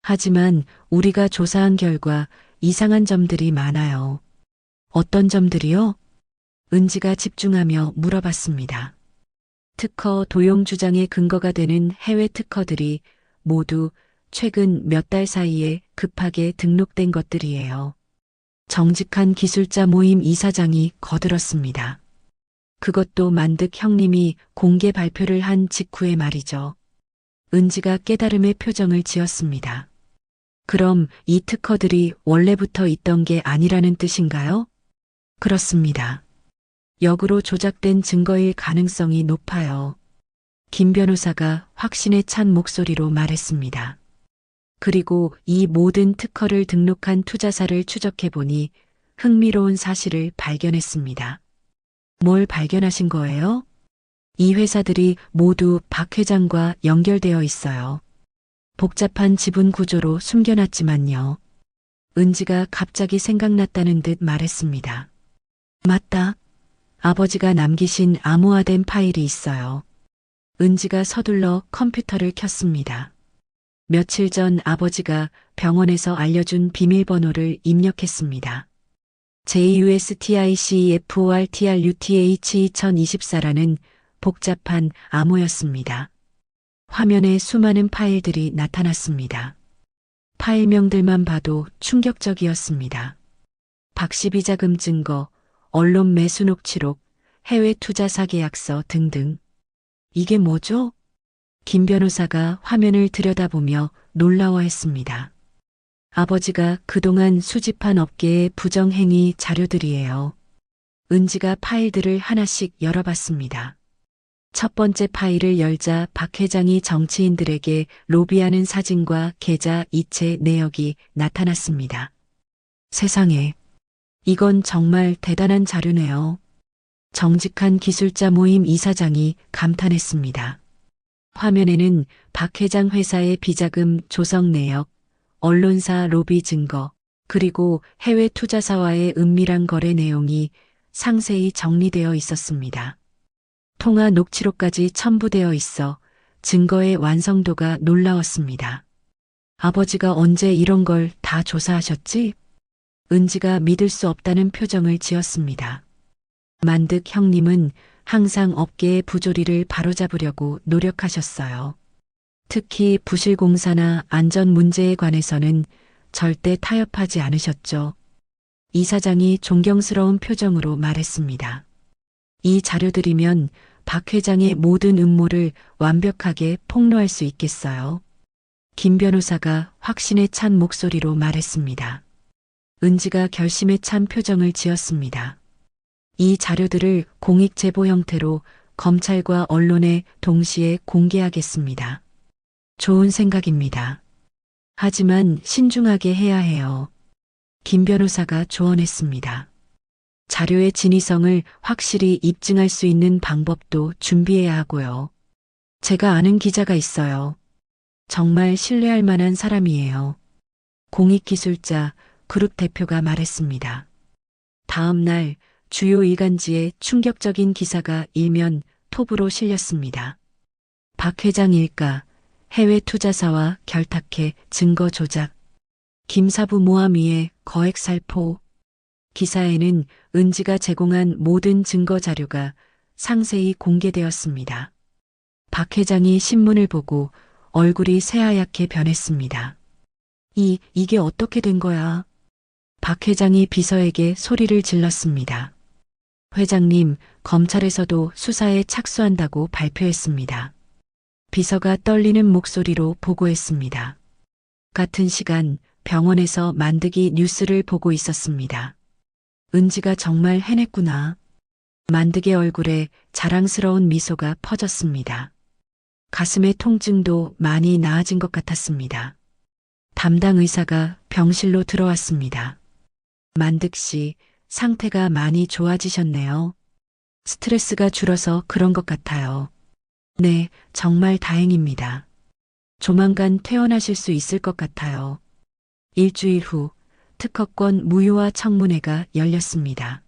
하지만 우리가 조사한 결과 이상한 점들이 많아요. 어떤 점들이요? 은지가 집중하며 물어봤습니다. 특허 도용 주장의 근거가 되는 해외 특허들이 모두 최근 몇 달 사이에 급하게 등록된 것들이에요. 정직한 기술자 모임 이사장이 거들었습니다. 그것도 만득 형님이 공개 발표를 한 직후에 말이죠. 은지가 깨달음의 표정을 지었습니다. 그럼 이 특허들이 원래부터 있던 게 아니라는 뜻인가요? 그렇습니다. 역으로 조작된 증거일 가능성이 높아요. 김 변호사가 확신에 찬 목소리로 말했습니다. 그리고 이 모든 특허를 등록한 투자사를 추적해보니 흥미로운 사실을 발견했습니다. 뭘 발견하신 거예요? 이 회사들이 모두 박 회장과 연결되어 있어요. 복잡한 지분 구조로 숨겨놨지만요. 은지가 갑자기 생각났다는 듯 말했습니다. 맞다. 아버지가 남기신 암호화된 파일이 있어요. 은지가 서둘러 컴퓨터를 켰습니다. 며칠 전 아버지가 병원에서 알려준 비밀번호를 입력했습니다. JUSTICFORTRUTH 2024라는 복잡한 암호였습니다. 화면에 수많은 파일들이 나타났습니다. 파일명들만 봐도 충격적이었습니다. 박씨 비자금 증거, 언론 매수 녹취록, 해외 투자사 계약서 등등. 이게 뭐죠? 김 변호사가 화면을 들여다보며 놀라워했습니다. 아버지가 그동안 수집한 업계의 부정행위 자료들이에요. 은지가 파일들을 하나씩 열어봤습니다. 첫 번째 파일을 열자 박 회장이 정치인들에게 로비하는 사진과 계좌 이체 내역이 나타났습니다. 세상에, 이건 정말 대단한 자료네요. 정직한 기술자 모임 이사장이 감탄했습니다. 화면에는 박 회장 회사의 비자금 조성 내역, 언론사 로비 증거, 그리고 해외 투자사와의 은밀한 거래 내용이 상세히 정리되어 있었습니다. 통화 녹취록까지 첨부되어 있어 증거의 완성도가 놀라웠습니다. 아버지가 언제 이런 걸 다 조사하셨지? 은지가 믿을 수 없다는 표정을 지었습니다. 만득 형님은 항상 업계의 부조리를 바로잡으려고 노력하셨어요. 특히 부실공사나 안전 문제에 관해서는 절대 타협하지 않으셨죠. 이사장이 존경스러운 표정으로 말했습니다. 이 자료들이면 박 회장의 모든 음모를 완벽하게 폭로할 수 있겠어요. 김 변호사가 확신에 찬 목소리로 말했습니다. 은지가 결심에 찬 표정을 지었습니다. 이 자료들을 공익 제보 형태로 검찰과 언론에 동시에 공개하겠습니다. 좋은 생각입니다. 하지만 신중하게 해야 해요. 김 변호사가 조언했습니다. 자료의 진위성을 확실히 입증할 수 있는 방법도 준비해야 하고요. 제가 아는 기자가 있어요. 정말 신뢰할 만한 사람이에요. 공익기술자 그룹 대표가 말했습니다. 다음 날 주요 일간지에 충격적인 기사가 일면 톱으로 실렸습니다. 박 회장 일가, 해외 투자사와 결탁해 증거 조작, 김사부 모함 위에 거액 살포. 기사에는 은지가 제공한 모든 증거 자료가 상세히 공개되었습니다. 박 회장이 신문을 보고 얼굴이 새하얗게 변했습니다. 이게 어떻게 된 거야? 박 회장이 비서에게 소리를 질렀습니다. 회장님, 검찰에서도 수사에 착수한다고 발표했습니다. 비서가 떨리는 목소리로 보고했습니다. 같은 시간 병원에서 만득이 뉴스를 보고 있었습니다. 은지가 정말 해냈구나. 만득의 얼굴에 자랑스러운 미소가 퍼졌습니다. 가슴의 통증도 많이 나아진 것 같았습니다. 담당 의사가 병실로 들어왔습니다. 만득 씨, 상태가 많이 좋아지셨네요. 스트레스가 줄어서 그런 것 같아요. 네, 정말 다행입니다. 조만간 퇴원하실 수 있을 것 같아요. 일주일 후 특허권 무효화 청문회가 열렸습니다.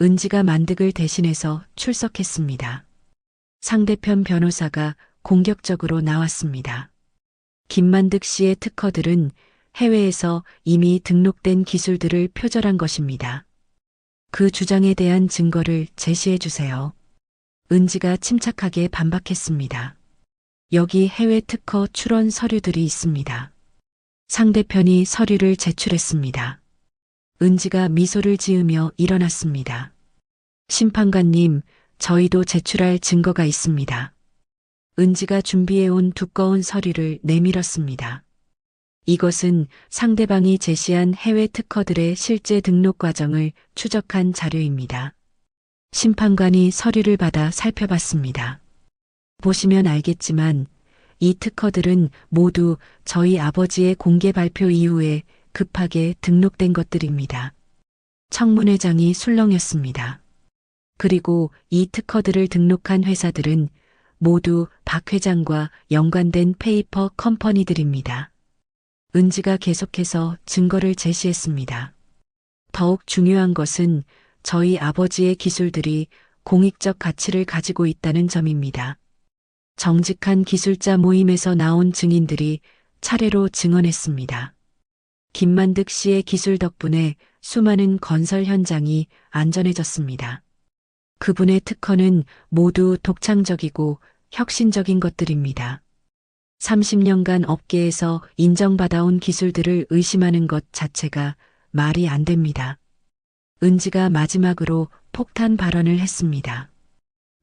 은지가 만득을 대신해서 출석했습니다. 상대편 변호사가 공격적으로 나왔습니다. 김만득 씨의 특허들은 해외에서 이미 등록된 기술들을 표절한 것입니다. 그 주장에 대한 증거를 제시해 주세요. 은지가 침착하게 반박했습니다. 여기 해외 특허 출원 서류들이 있습니다. 상대편이 서류를 제출했습니다. 은지가 미소를 지으며 일어났습니다. 심판관님, 저희도 제출할 증거가 있습니다. 은지가 준비해온 두꺼운 서류를 내밀었습니다. 이것은 상대방이 제시한 해외 특허들의 실제 등록 과정을 추적한 자료입니다. 심판관이 서류를 받아 살펴봤습니다. 보시면 알겠지만 이 특허들은 모두 저희 아버지의 공개 발표 이후에 급하게 등록된 것들입니다. 청문회장이 술렁였습니다. 그리고 이 특허들을 등록한 회사들은 모두 박 회장과 연관된 페이퍼 컴퍼니들입니다. 은지가 계속해서 증거를 제시했습니다. 더욱 중요한 것은 저희 아버지의 기술들이 공익적 가치를 가지고 있다는 점입니다. 정직한 기술자 모임에서 나온 증인들이 차례로 증언했습니다. 김만득 씨의 기술 덕분에 수많은 건설 현장이 안전해졌습니다. 그분의 특허는 모두 독창적이고 혁신적인 것들입니다. 30년간 업계에서 인정받아온 기술들을 의심하는 것 자체가 말이 안 됩니다. 은지가 마지막으로 폭탄 발언을 했습니다.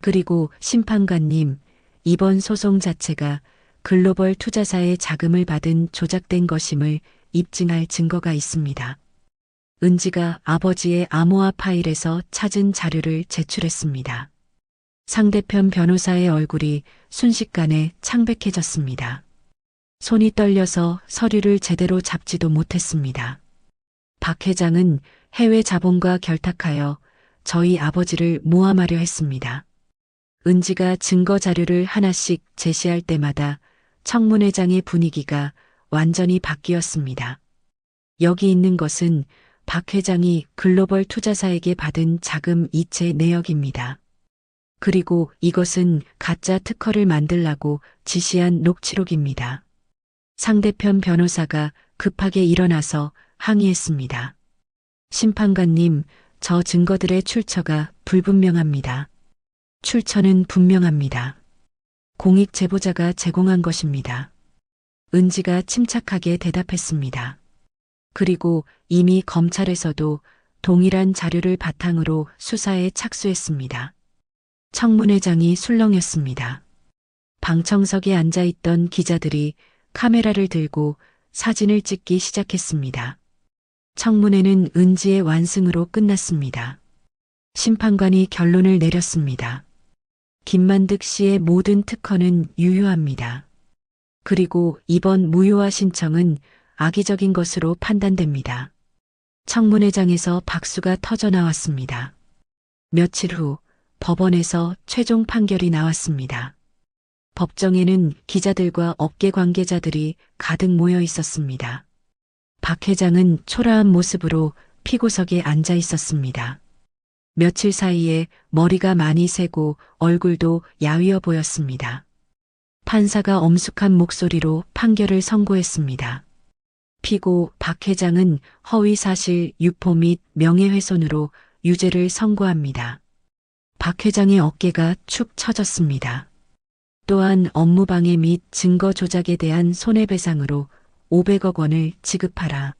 그리고 심판관님, 이번 소송 자체가 글로벌 투자사의 자금을 받은 조작된 것임을 입증할 증거가 있습니다. 은지가 아버지의 암호화 파일에서 찾은 자료를 제출했습니다. 상대편 변호사의 얼굴이 순식간에 창백해졌습니다. 손이 떨려서 서류를 제대로 잡지도 못했습니다. 박 회장은 해외 자본과 결탁하여 저희 아버지를 모함하려 했습니다. 은지가 증거 자료를 하나씩 제시할 때마다 청문회장의 분위기가 완전히 바뀌었습니다. 여기 있는 것은 박 회장이 글로벌 투자사에게 받은 자금 이체 내역입니다. 그리고 이것은 가짜 특허를 만들라고 지시한 녹취록입니다. 상대편 변호사가 급하게 일어나서 항의했습니다. 심판관님, 저 증거들의 출처가 불분명합니다. 출처는 분명합니다. 공익 제보자가 제공한 것입니다. 은지가 침착하게 대답했습니다. 그리고 이미 검찰에서도 동일한 자료를 바탕으로 수사에 착수했습니다. 청문회장이 술렁였습니다. 방청석에 앉아있던 기자들이 카메라를 들고 사진을 찍기 시작했습니다. 청문회는 은지의 완승으로 끝났습니다. 심판관이 결론을 내렸습니다. 김만득 씨의 모든 특허는 유효합니다. 그리고 이번 무효화 신청은 악의적인 것으로 판단됩니다. 청문회장에서 박수가 터져 나왔습니다. 며칠 후 법원에서 최종 판결이 나왔습니다. 법정에는 기자들과 업계 관계자들이 가득 모여 있었습니다. 박 회장은 초라한 모습으로 피고석에 앉아 있었습니다. 며칠 사이에 머리가 많이 새고 얼굴도 야위어 보였습니다. 판사가 엄숙한 목소리로 판결을 선고했습니다. 피고 박 회장은 허위사실 유포 및 명예훼손으로 유죄를 선고합니다. 박 회장의 어깨가 축 처졌습니다. 또한 업무방해 및 증거 조작에 대한 손해배상으로 500억 원을 지급하라.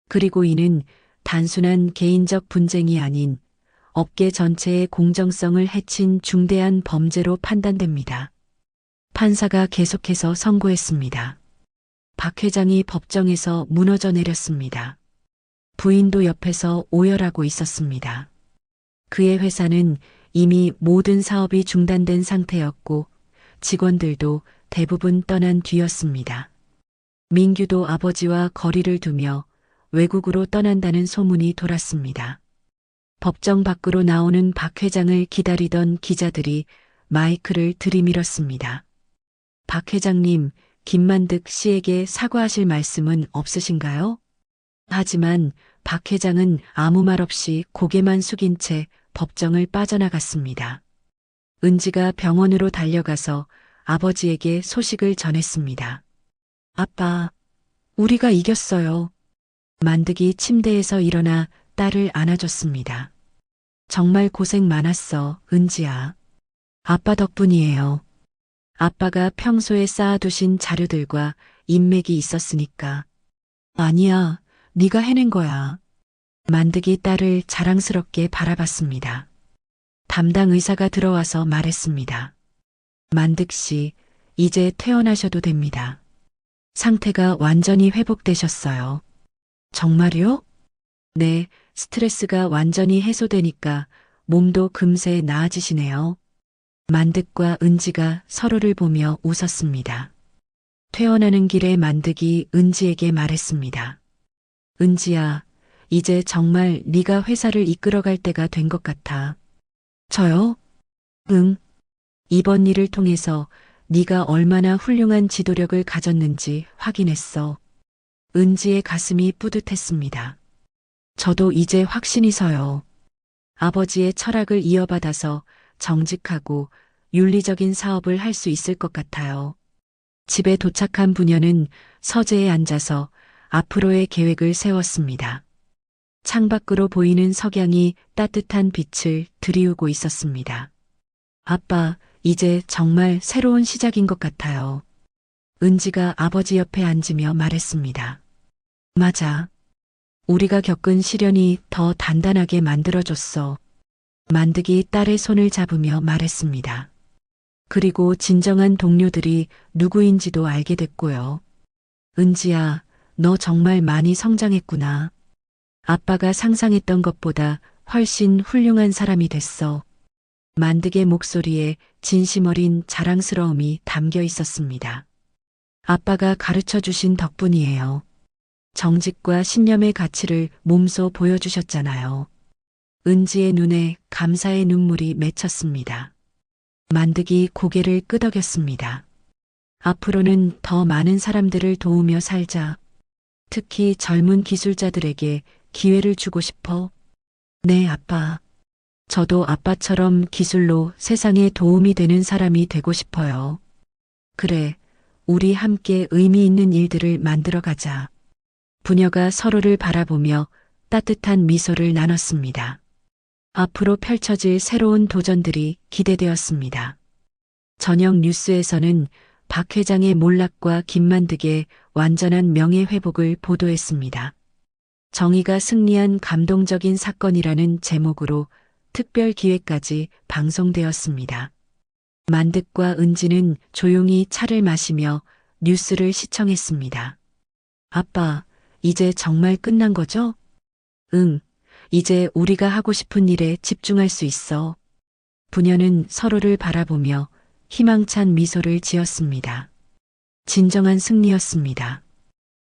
그리고 이는 단순한 개인적 분쟁이 아닌 업계 전체의 공정성을 해친 중대한 범죄로 판단됩니다. 판사가 계속해서 선고했습니다. 박 회장이 법정에서 무너져 내렸습니다. 부인도 옆에서 오열하고 있었습니다. 그의 회사는 이미 모든 사업이 중단된 상태였고 직원들도 대부분 떠난 뒤였습니다. 민규도 아버지와 거리를 두며 외국으로 떠난다는 소문이 돌았습니다. 법정 밖으로 나오는 박 회장을 기다리던 기자들이 마이크를 들이밀었습니다. 박 회장님, 김만득 씨에게 사과하실 말씀은 없으신가요? 하지만 박 회장은 아무 말 없이 고개만 숙인 채 법정을 빠져나갔습니다. 은지가 병원으로 달려가서 아버지에게 소식을 전했습니다. 아빠, 우리가 이겼어요. 만득이 침대에서 일어나 딸을 안아줬습니다. 정말 고생 많았어, 은지야. 아빠 덕분이에요. 아빠가 평소에 쌓아두신 자료들과 인맥이 있었으니까. 아니야, 네가 해낸 거야. 만득이 딸을 자랑스럽게 바라봤습니다. 담당 의사가 들어와서 말했습니다. 만득 씨, 이제 퇴원하셔도 됩니다. 상태가 완전히 회복되셨어요. 정말요? 네, 스트레스가 완전히 해소되니까 몸도 금세 나아지시네요. 만득과 은지가 서로를 보며 웃었습니다. 퇴원하는 길에 만득이 은지에게 말했습니다. 은지야, 이제 정말 네가 회사를 이끌어갈 때가 된 것 같아. 저요? 응. 이번 일을 통해서 네가 얼마나 훌륭한 지도력을 가졌는지 확인했어. 은지의 가슴이 뿌듯했습니다. 저도 이제 확신이 서요. 아버지의 철학을 이어받아서 정직하고 윤리적인 사업을 할 수 있을 것 같아요. 집에 도착한 부녀는 서재에 앉아서 앞으로의 계획을 세웠습니다. 창밖으로 보이는 석양이 따뜻한 빛을 들이우고 있었습니다. 아빠, 이제 정말 새로운 시작인 것 같아요. 은지가 아버지 옆에 앉으며 말했습니다. 맞아. 우리가 겪은 시련이 더 단단하게 만들어줬어. 만득이 딸의 손을 잡으며 말했습니다. 그리고 진정한 동료들이 누구인지도 알게 됐고요. 은지야, 너 정말 많이 성장했구나. 아빠가 상상했던 것보다 훨씬 훌륭한 사람이 됐어. 만득의 목소리에 진심 어린 자랑스러움이 담겨 있었습니다. 아빠가 가르쳐 주신 덕분이에요. 정직과 신념의 가치를 몸소 보여주셨잖아요. 은지의 눈에 감사의 눈물이 맺혔습니다. 만득이 고개를 끄덕였습니다. 앞으로는 더 많은 사람들을 도우며 살자. 특히 젊은 기술자들에게 기회를 주고 싶어. 네, 아빠. 저도 아빠처럼 기술로 세상에 도움이 되는 사람이 되고 싶어요. 그래, 우리 함께 의미 있는 일들을 만들어 가자. 부녀가 서로를 바라보며 따뜻한 미소를 나눴습니다. 앞으로 펼쳐질 새로운 도전들이 기대되었습니다. 저녁 뉴스에서는 박 회장의 몰락과 김만득의 완전한 명예회복을 보도했습니다. 정의가 승리한 감동적인 사건이라는 제목으로 특별 기획까지 방송되었습니다. 만득과 은지는 조용히 차를 마시며 뉴스를 시청했습니다. 아빠, 이제 정말 끝난 거죠? 응, 이제 우리가 하고 싶은 일에 집중할 수 있어. 부녀는 서로를 바라보며 희망찬 미소를 지었습니다. 진정한 승리였습니다.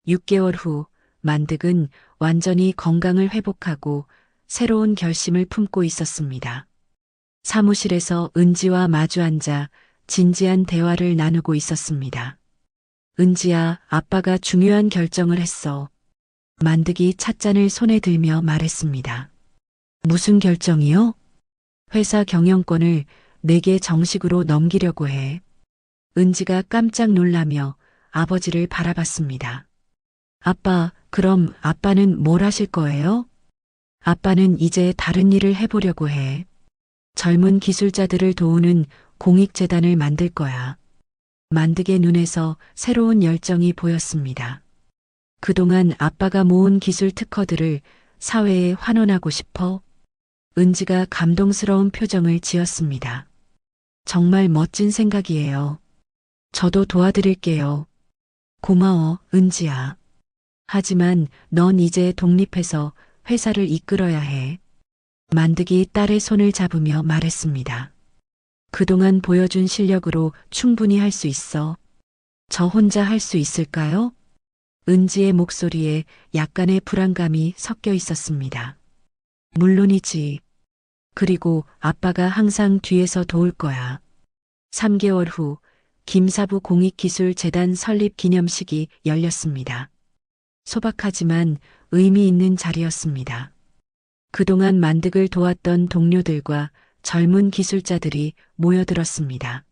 6개월 후 만득은 완전히 건강을 회복하고 새로운 결심을 품고 있었습니다. 사무실에서 은지와 마주 앉아 진지한 대화를 나누고 있었습니다. 은지야, 아빠가 중요한 결정을 했어. 만득이 찻잔을 손에 들며 말했습니다. 무슨 결정이요? 회사 경영권을 내게 정식으로 넘기려고 해. 은지가 깜짝 놀라며 아버지를 바라봤습니다. 아빠, 그럼 아빠는 뭘 하실 거예요? 아빠는 이제 다른 일을 해보려고 해. 젊은 기술자들을 도우는 공익재단을 만들 거야. 만득의 눈에서 새로운 열정이 보였습니다. 그동안 아빠가 모은 기술 특허들을 사회에 환원하고 싶어. 은지가 감동스러운 표정을 지었습니다. 정말 멋진 생각이에요. 저도 도와드릴게요. 고마워, 은지야. 하지만 넌 이제 독립해서 회사를 이끌어야 해. 만득이 딸의 손을 잡으며 말했습니다. 그동안 보여준 실력으로 충분히 할 수 있어. 저 혼자 할 수 있을까요? 은지의 목소리에 약간의 불안감이 섞여 있었습니다. 물론이지. 그리고 아빠가 항상 뒤에서 도울 거야. 3개월 후 김사부 공익기술재단 설립 기념식이 열렸습니다. 소박하지만 의미 있는 자리였습니다. 그동안 만득을 도왔던 동료들과 젊은 기술자들이 모여들었습니다.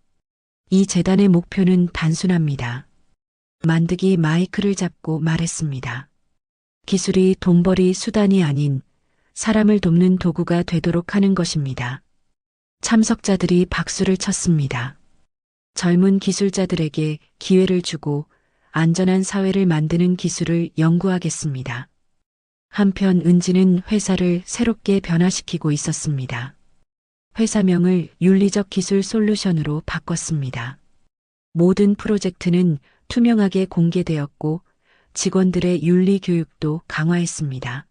이 재단의 목표는 단순합니다. 만득이 마이크를 잡고 말했습니다. 기술이 돈벌이 수단이 아닌 사람을 돕는 도구가 되도록 하는 것입니다. 참석자들이 박수를 쳤습니다. 젊은 기술자들에게 기회를 주고 안전한 사회를 만드는 기술을 연구하겠습니다. 한편 은지는 회사를 새롭게 변화시키고 있었습니다. 회사명을 윤리적 기술 솔루션으로 바꿨습니다. 모든 프로젝트는 투명하게 공개되었고 직원들의 윤리 교육도 강화했습니다.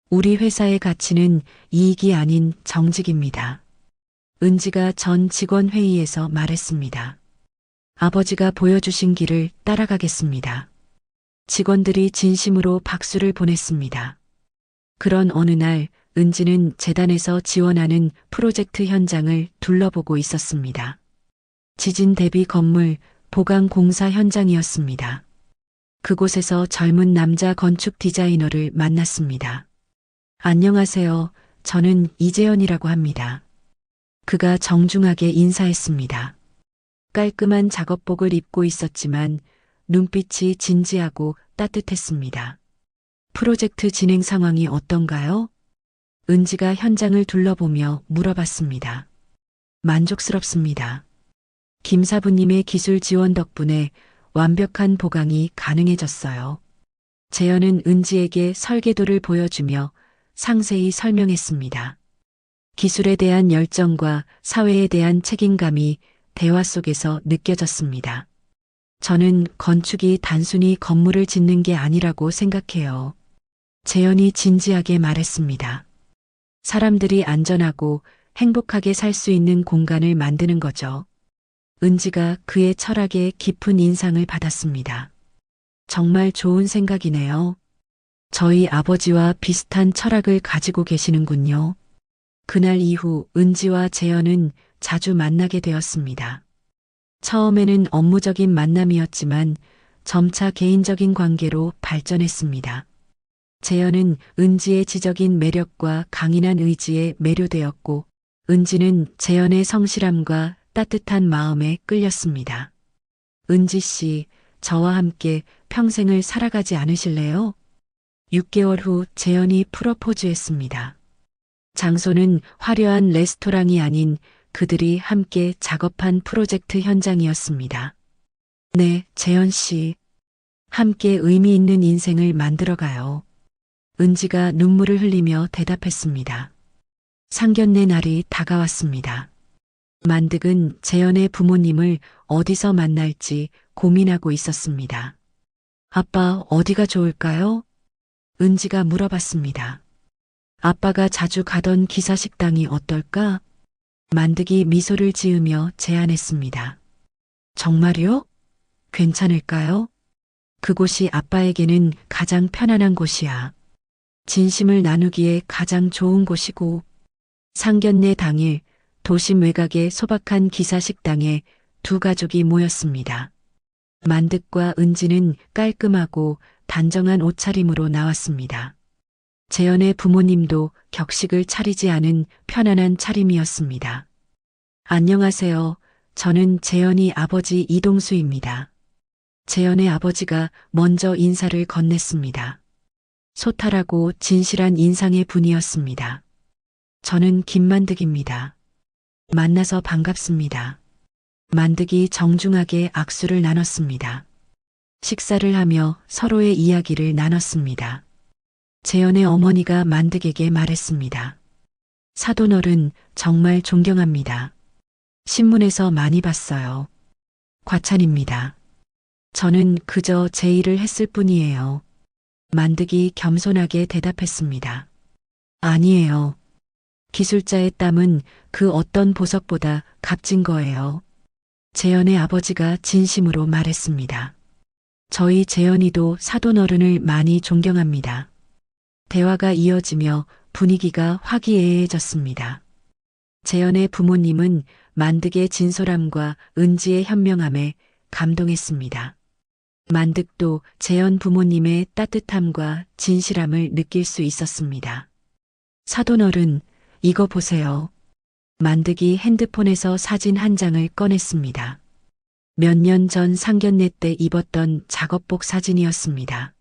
우리 회사의 가치는 이익이 아닌 정직입니다. 은지가 전 직원 회의에서 말했습니다. 아버지가 보여주신 길을 따라가겠습니다. 직원들이 진심으로 박수를 보냈습니다. 그런 어느 날 은지는 재단에서 지원하는 프로젝트 현장을 둘러보고 있었습니다. 지진 대비 건물 보강 공사 현장이었습니다. 그곳에서 젊은 남자 건축 디자이너를 만났습니다. 안녕하세요. 저는 이재현이라고 합니다. 그가 정중하게 인사했습니다. 깔끔한 작업복을 입고 있었지만 눈빛이 진지하고 따뜻했습니다. 프로젝트 진행 상황이 어떤가요? 은지가 현장을 둘러보며 물어봤습니다. 만족스럽습니다. 김사부님의 기술 지원 덕분에 완벽한 보강이 가능해졌어요. 재현은 은지에게 설계도를 보여주며 상세히 설명했습니다. 기술에 대한 열정과 사회에 대한 책임감이 대화 속에서 느껴졌습니다. 저는 건축이 단순히 건물을 짓는 게 아니라고 생각해요. 재현이 진지하게 말했습니다. 사람들이 안전하고 행복하게 살 수 있는 공간을 만드는 거죠. 은지가 그의 철학에 깊은 인상을 받았습니다. 정말 좋은 생각이네요. 저희 아버지와 비슷한 철학을 가지고 계시는군요. 그날 이후 은지와 재현은 자주 만나게 되었습니다. 처음에는 업무적인 만남이었지만 점차 개인적인 관계로 발전했습니다. 재현은 은지의 지적인 매력과 강인한 의지에 매료되었고, 은지는 재현의 성실함과 따뜻한 마음에 끌렸습니다. 은지 씨, 저와 함께 평생을 살아가지 않으실래요? 6개월 후 재현이 프로포즈했습니다. 장소는 화려한 레스토랑이 아닌 그들이 함께 작업한 프로젝트 현장이었습니다. 네, 재현 씨. 함께 의미 있는 인생을 만들어가요. 은지가 눈물을 흘리며 대답했습니다. 상견례 날이 다가왔습니다. 만득은 재현의 부모님을 어디서 만날지 고민하고 있었습니다. 아빠 어디가 좋을까요? 은지가 물어봤습니다. 아빠가 자주 가던 기사식당이 어떨까? 만득이 미소를 지으며 제안했습니다. 정말요? 괜찮을까요? 그곳이 아빠에게는 가장 편안한 곳이야. 진심을 나누기에 가장 좋은 곳이고, 상견례 당일 도심 외곽의 소박한 기사식당에 두 가족이 모였습니다. 만득과 은지는 깔끔하고 단정한 옷차림으로 나왔습니다. 재현의 부모님도 격식을 차리지 않은 편안한 차림이었습니다. 안녕하세요. 저는 재현이 아버지 이동수입니다. 재현의 아버지가 먼저 인사를 건넸습니다. 소탈하고 진실한 인상의 분이었습니다. 저는 김만득입니다. 만나서 반갑습니다. 만득이 정중하게 악수를 나눴습니다. 식사를 하며 서로의 이야기를 나눴습니다. 재현의 어머니가 만득에게 말했습니다. 사돈어른 정말 존경합니다. 신문에서 많이 봤어요. 과찬입니다. 저는 그저 제 일을 했을 뿐이에요. 만득이 겸손하게 대답했습니다. 아니에요. 기술자의 땀은 그 어떤 보석보다 값진 거예요. 재현의 아버지가 진심으로 말했습니다. 저희 재현이도 사돈어른을 많이 존경합니다. 대화가 이어지며 분위기가 화기애애해졌습니다. 재현의 부모님은 만득의 진솔함과 은지의 현명함에 감동했습니다. 만득도 재현 부모님의 따뜻함과 진실함을 느낄 수 있었습니다. 사돈어른, 이거 보세요. 만득이 핸드폰에서 사진 한 장을 꺼냈습니다. 몇 년 전 상견례 때 입었던 작업복 사진이었습니다.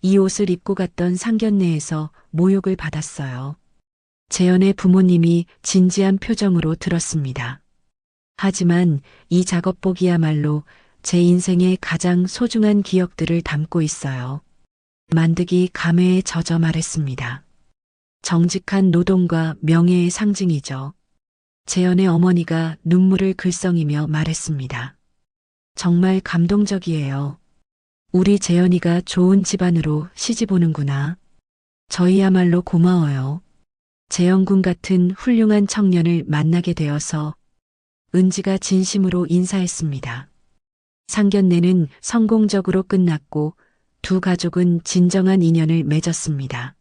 이 옷을 입고 갔던 상견례에서 모욕을 받았어요. 재현의 부모님이 진지한 표정으로 들었습니다. 하지만 이 작업복이야말로 제 인생의 가장 소중한 기억들을 담고 있어요. 만득이 감회에 젖어 말했습니다. 정직한 노동과 명예의 상징이죠. 재현의 어머니가 눈물을 글썽이며 말했습니다. 정말 감동적이에요. 우리 재현이가 좋은 집안으로 시집 오는구나. 저희야말로 고마워요. 재현군 같은 훌륭한 청년을 만나게 되어서. 은지가 진심으로 인사했습니다. 상견례는 성공적으로 끝났고 두 가족은 진정한 인연을 맺었습니다.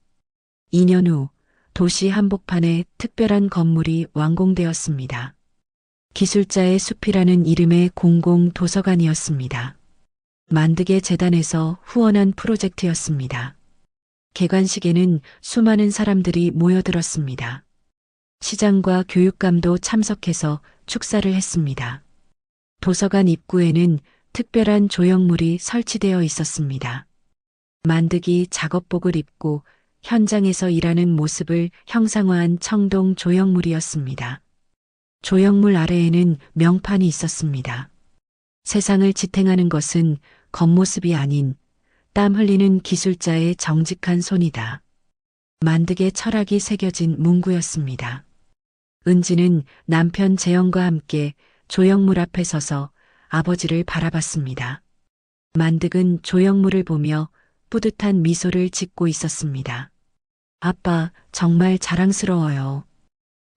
2년 후 도시 한복판에 특별한 건물이 완공되었습니다. 기술자의 숲이라는 이름의 공공 도서관이었습니다. 만득의 재단에서 후원한 프로젝트였습니다. 개관식에는 수많은 사람들이 모여들었습니다. 시장과 교육감도 참석해서 축사를 했습니다. 도서관 입구에는 특별한 조형물이 설치되어 있었습니다. 만득이 작업복을 입고 현장에서 일하는 모습을 형상화한 청동 조형물이었습니다. 조형물 아래에는 명판이 있었습니다. 세상을 지탱하는 것은 겉모습이 아닌 땀 흘리는 기술자의 정직한 손이다. 만득의 철학이 새겨진 문구였습니다. 은지는 남편 재현과 함께 조형물 앞에 서서 아버지를 바라봤습니다. 만득은 조형물을 보며 뿌듯한 미소를 짓고 있었습니다. 아빠, 정말 자랑스러워요.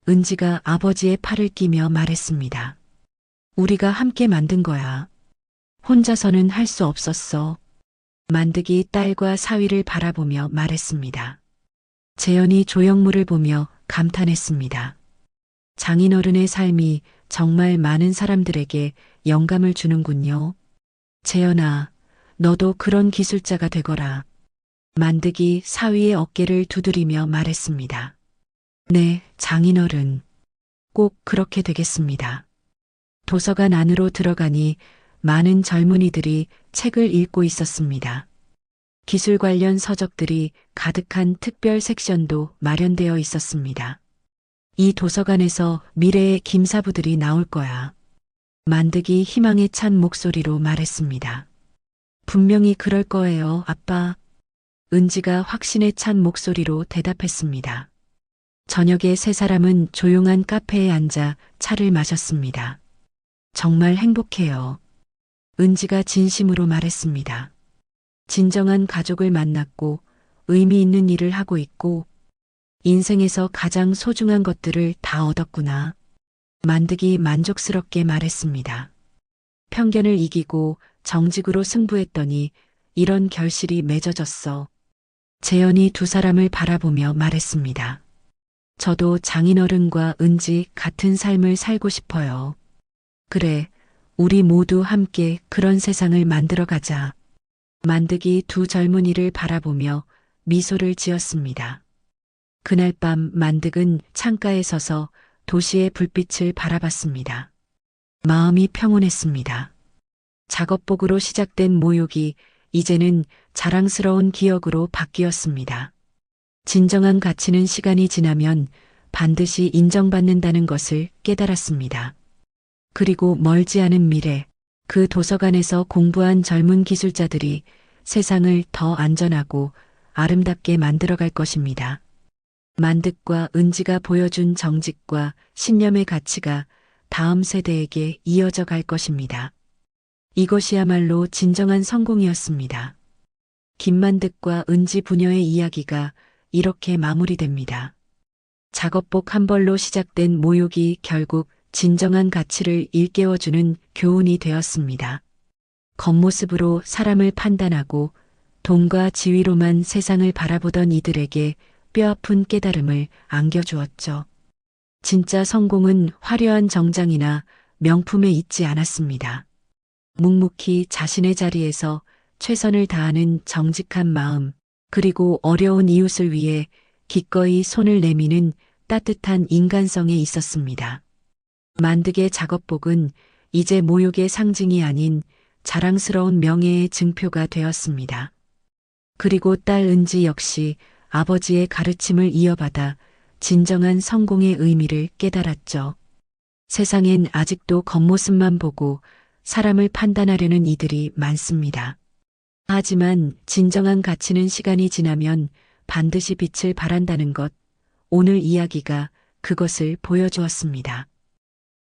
은지가 아버지의 팔을 끼며 말했습니다. 우리가 함께 만든 거야. 혼자서는 할 수 없었어. 만득이 딸과 사위를 바라보며 말했습니다. 재현이 조형물을 보며 감탄했습니다. 장인어른의 삶이 정말 많은 사람들에게 영감을 주는군요. 재현아, 너도 그런 기술자가 되거라. 만득이 사위의 어깨를 두드리며 말했습니다. 네, 장인어른. 꼭 그렇게 되겠습니다. 도서관 안으로 들어가니 많은 젊은이들이 책을 읽고 있었습니다. 기술 관련 서적들이 가득한 특별 섹션도 마련되어 있었습니다. 이 도서관에서 미래의 김사부들이 나올 거야. 만득이 희망에 찬 목소리로 말했습니다. 분명히 그럴 거예요, 아빠. 은지가 확신에 찬 목소리로 대답했습니다. 저녁에 세 사람은 조용한 카페에 앉아 차를 마셨습니다. 정말 행복해요. 은지가 진심으로 말했습니다. 진정한 가족을 만났고 의미 있는 일을 하고 있고 인생에서 가장 소중한 것들을 다 얻었구나. 만득이 만족스럽게 말했습니다. 편견을 이기고 정직으로 승부했더니 이런 결실이 맺어졌어. 재현이 두 사람을 바라보며 말했습니다. 저도 장인어른과 은지 같은 삶을 살고 싶어요. 그래, 우리 모두 함께 그런 세상을 만들어 가자. 만득이 두 젊은이를 바라보며 미소를 지었습니다. 그날 밤 만득은 창가에 서서 도시의 불빛을 바라봤습니다. 마음이 평온했습니다. 작업복으로 시작된 모욕이 이제는 자랑스러운 기억으로 바뀌었습니다. 진정한 가치는 시간이 지나면 반드시 인정받는다는 것을 깨달았습니다. 그리고 멀지 않은 미래, 그 도서관에서 공부한 젊은 기술자들이 세상을 더 안전하고 아름답게 만들어갈 것입니다. 만득과 은지가 보여준 정직과 신념의 가치가 다음 세대에게 이어져 갈 것입니다. 이것이야말로 진정한 성공이었습니다. 김만득과 은지 부녀의 이야기가 이렇게 마무리됩니다. 작업복 한 벌로 시작된 모욕이 결국 진정한 가치를 일깨워주는 교훈이 되었습니다. 겉모습으로 사람을 판단하고 돈과 지위로만 세상을 바라보던 이들에게 뼈아픈 깨달음을 안겨주었죠. 진짜 성공은 화려한 정장이나 명품에 있지 않았습니다. 묵묵히 자신의 자리에서 최선을 다하는 정직한 마음, 그리고 어려운 이웃을 위해 기꺼이 손을 내미는 따뜻한 인간성에 있었습니다. 만득의 작업복은 이제 모욕의 상징이 아닌 자랑스러운 명예의 증표가 되었습니다. 그리고 딸 은지 역시 아버지의 가르침을 이어받아 진정한 성공의 의미를 깨달았죠. 세상엔 아직도 겉모습만 보고 사람을 판단하려는 이들이 많습니다. 하지만 진정한 가치는 시간이 지나면 반드시 빛을 발한다는 것, 오늘 이야기가 그것을 보여주었습니다.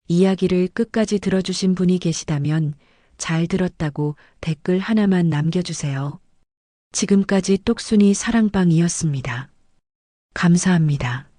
이야기를 끝까지 들어주신 분이 계시다면 잘 들었다고 댓글 하나만 남겨주세요. 지금까지 똑순이 사랑방이었습니다. 감사합니다.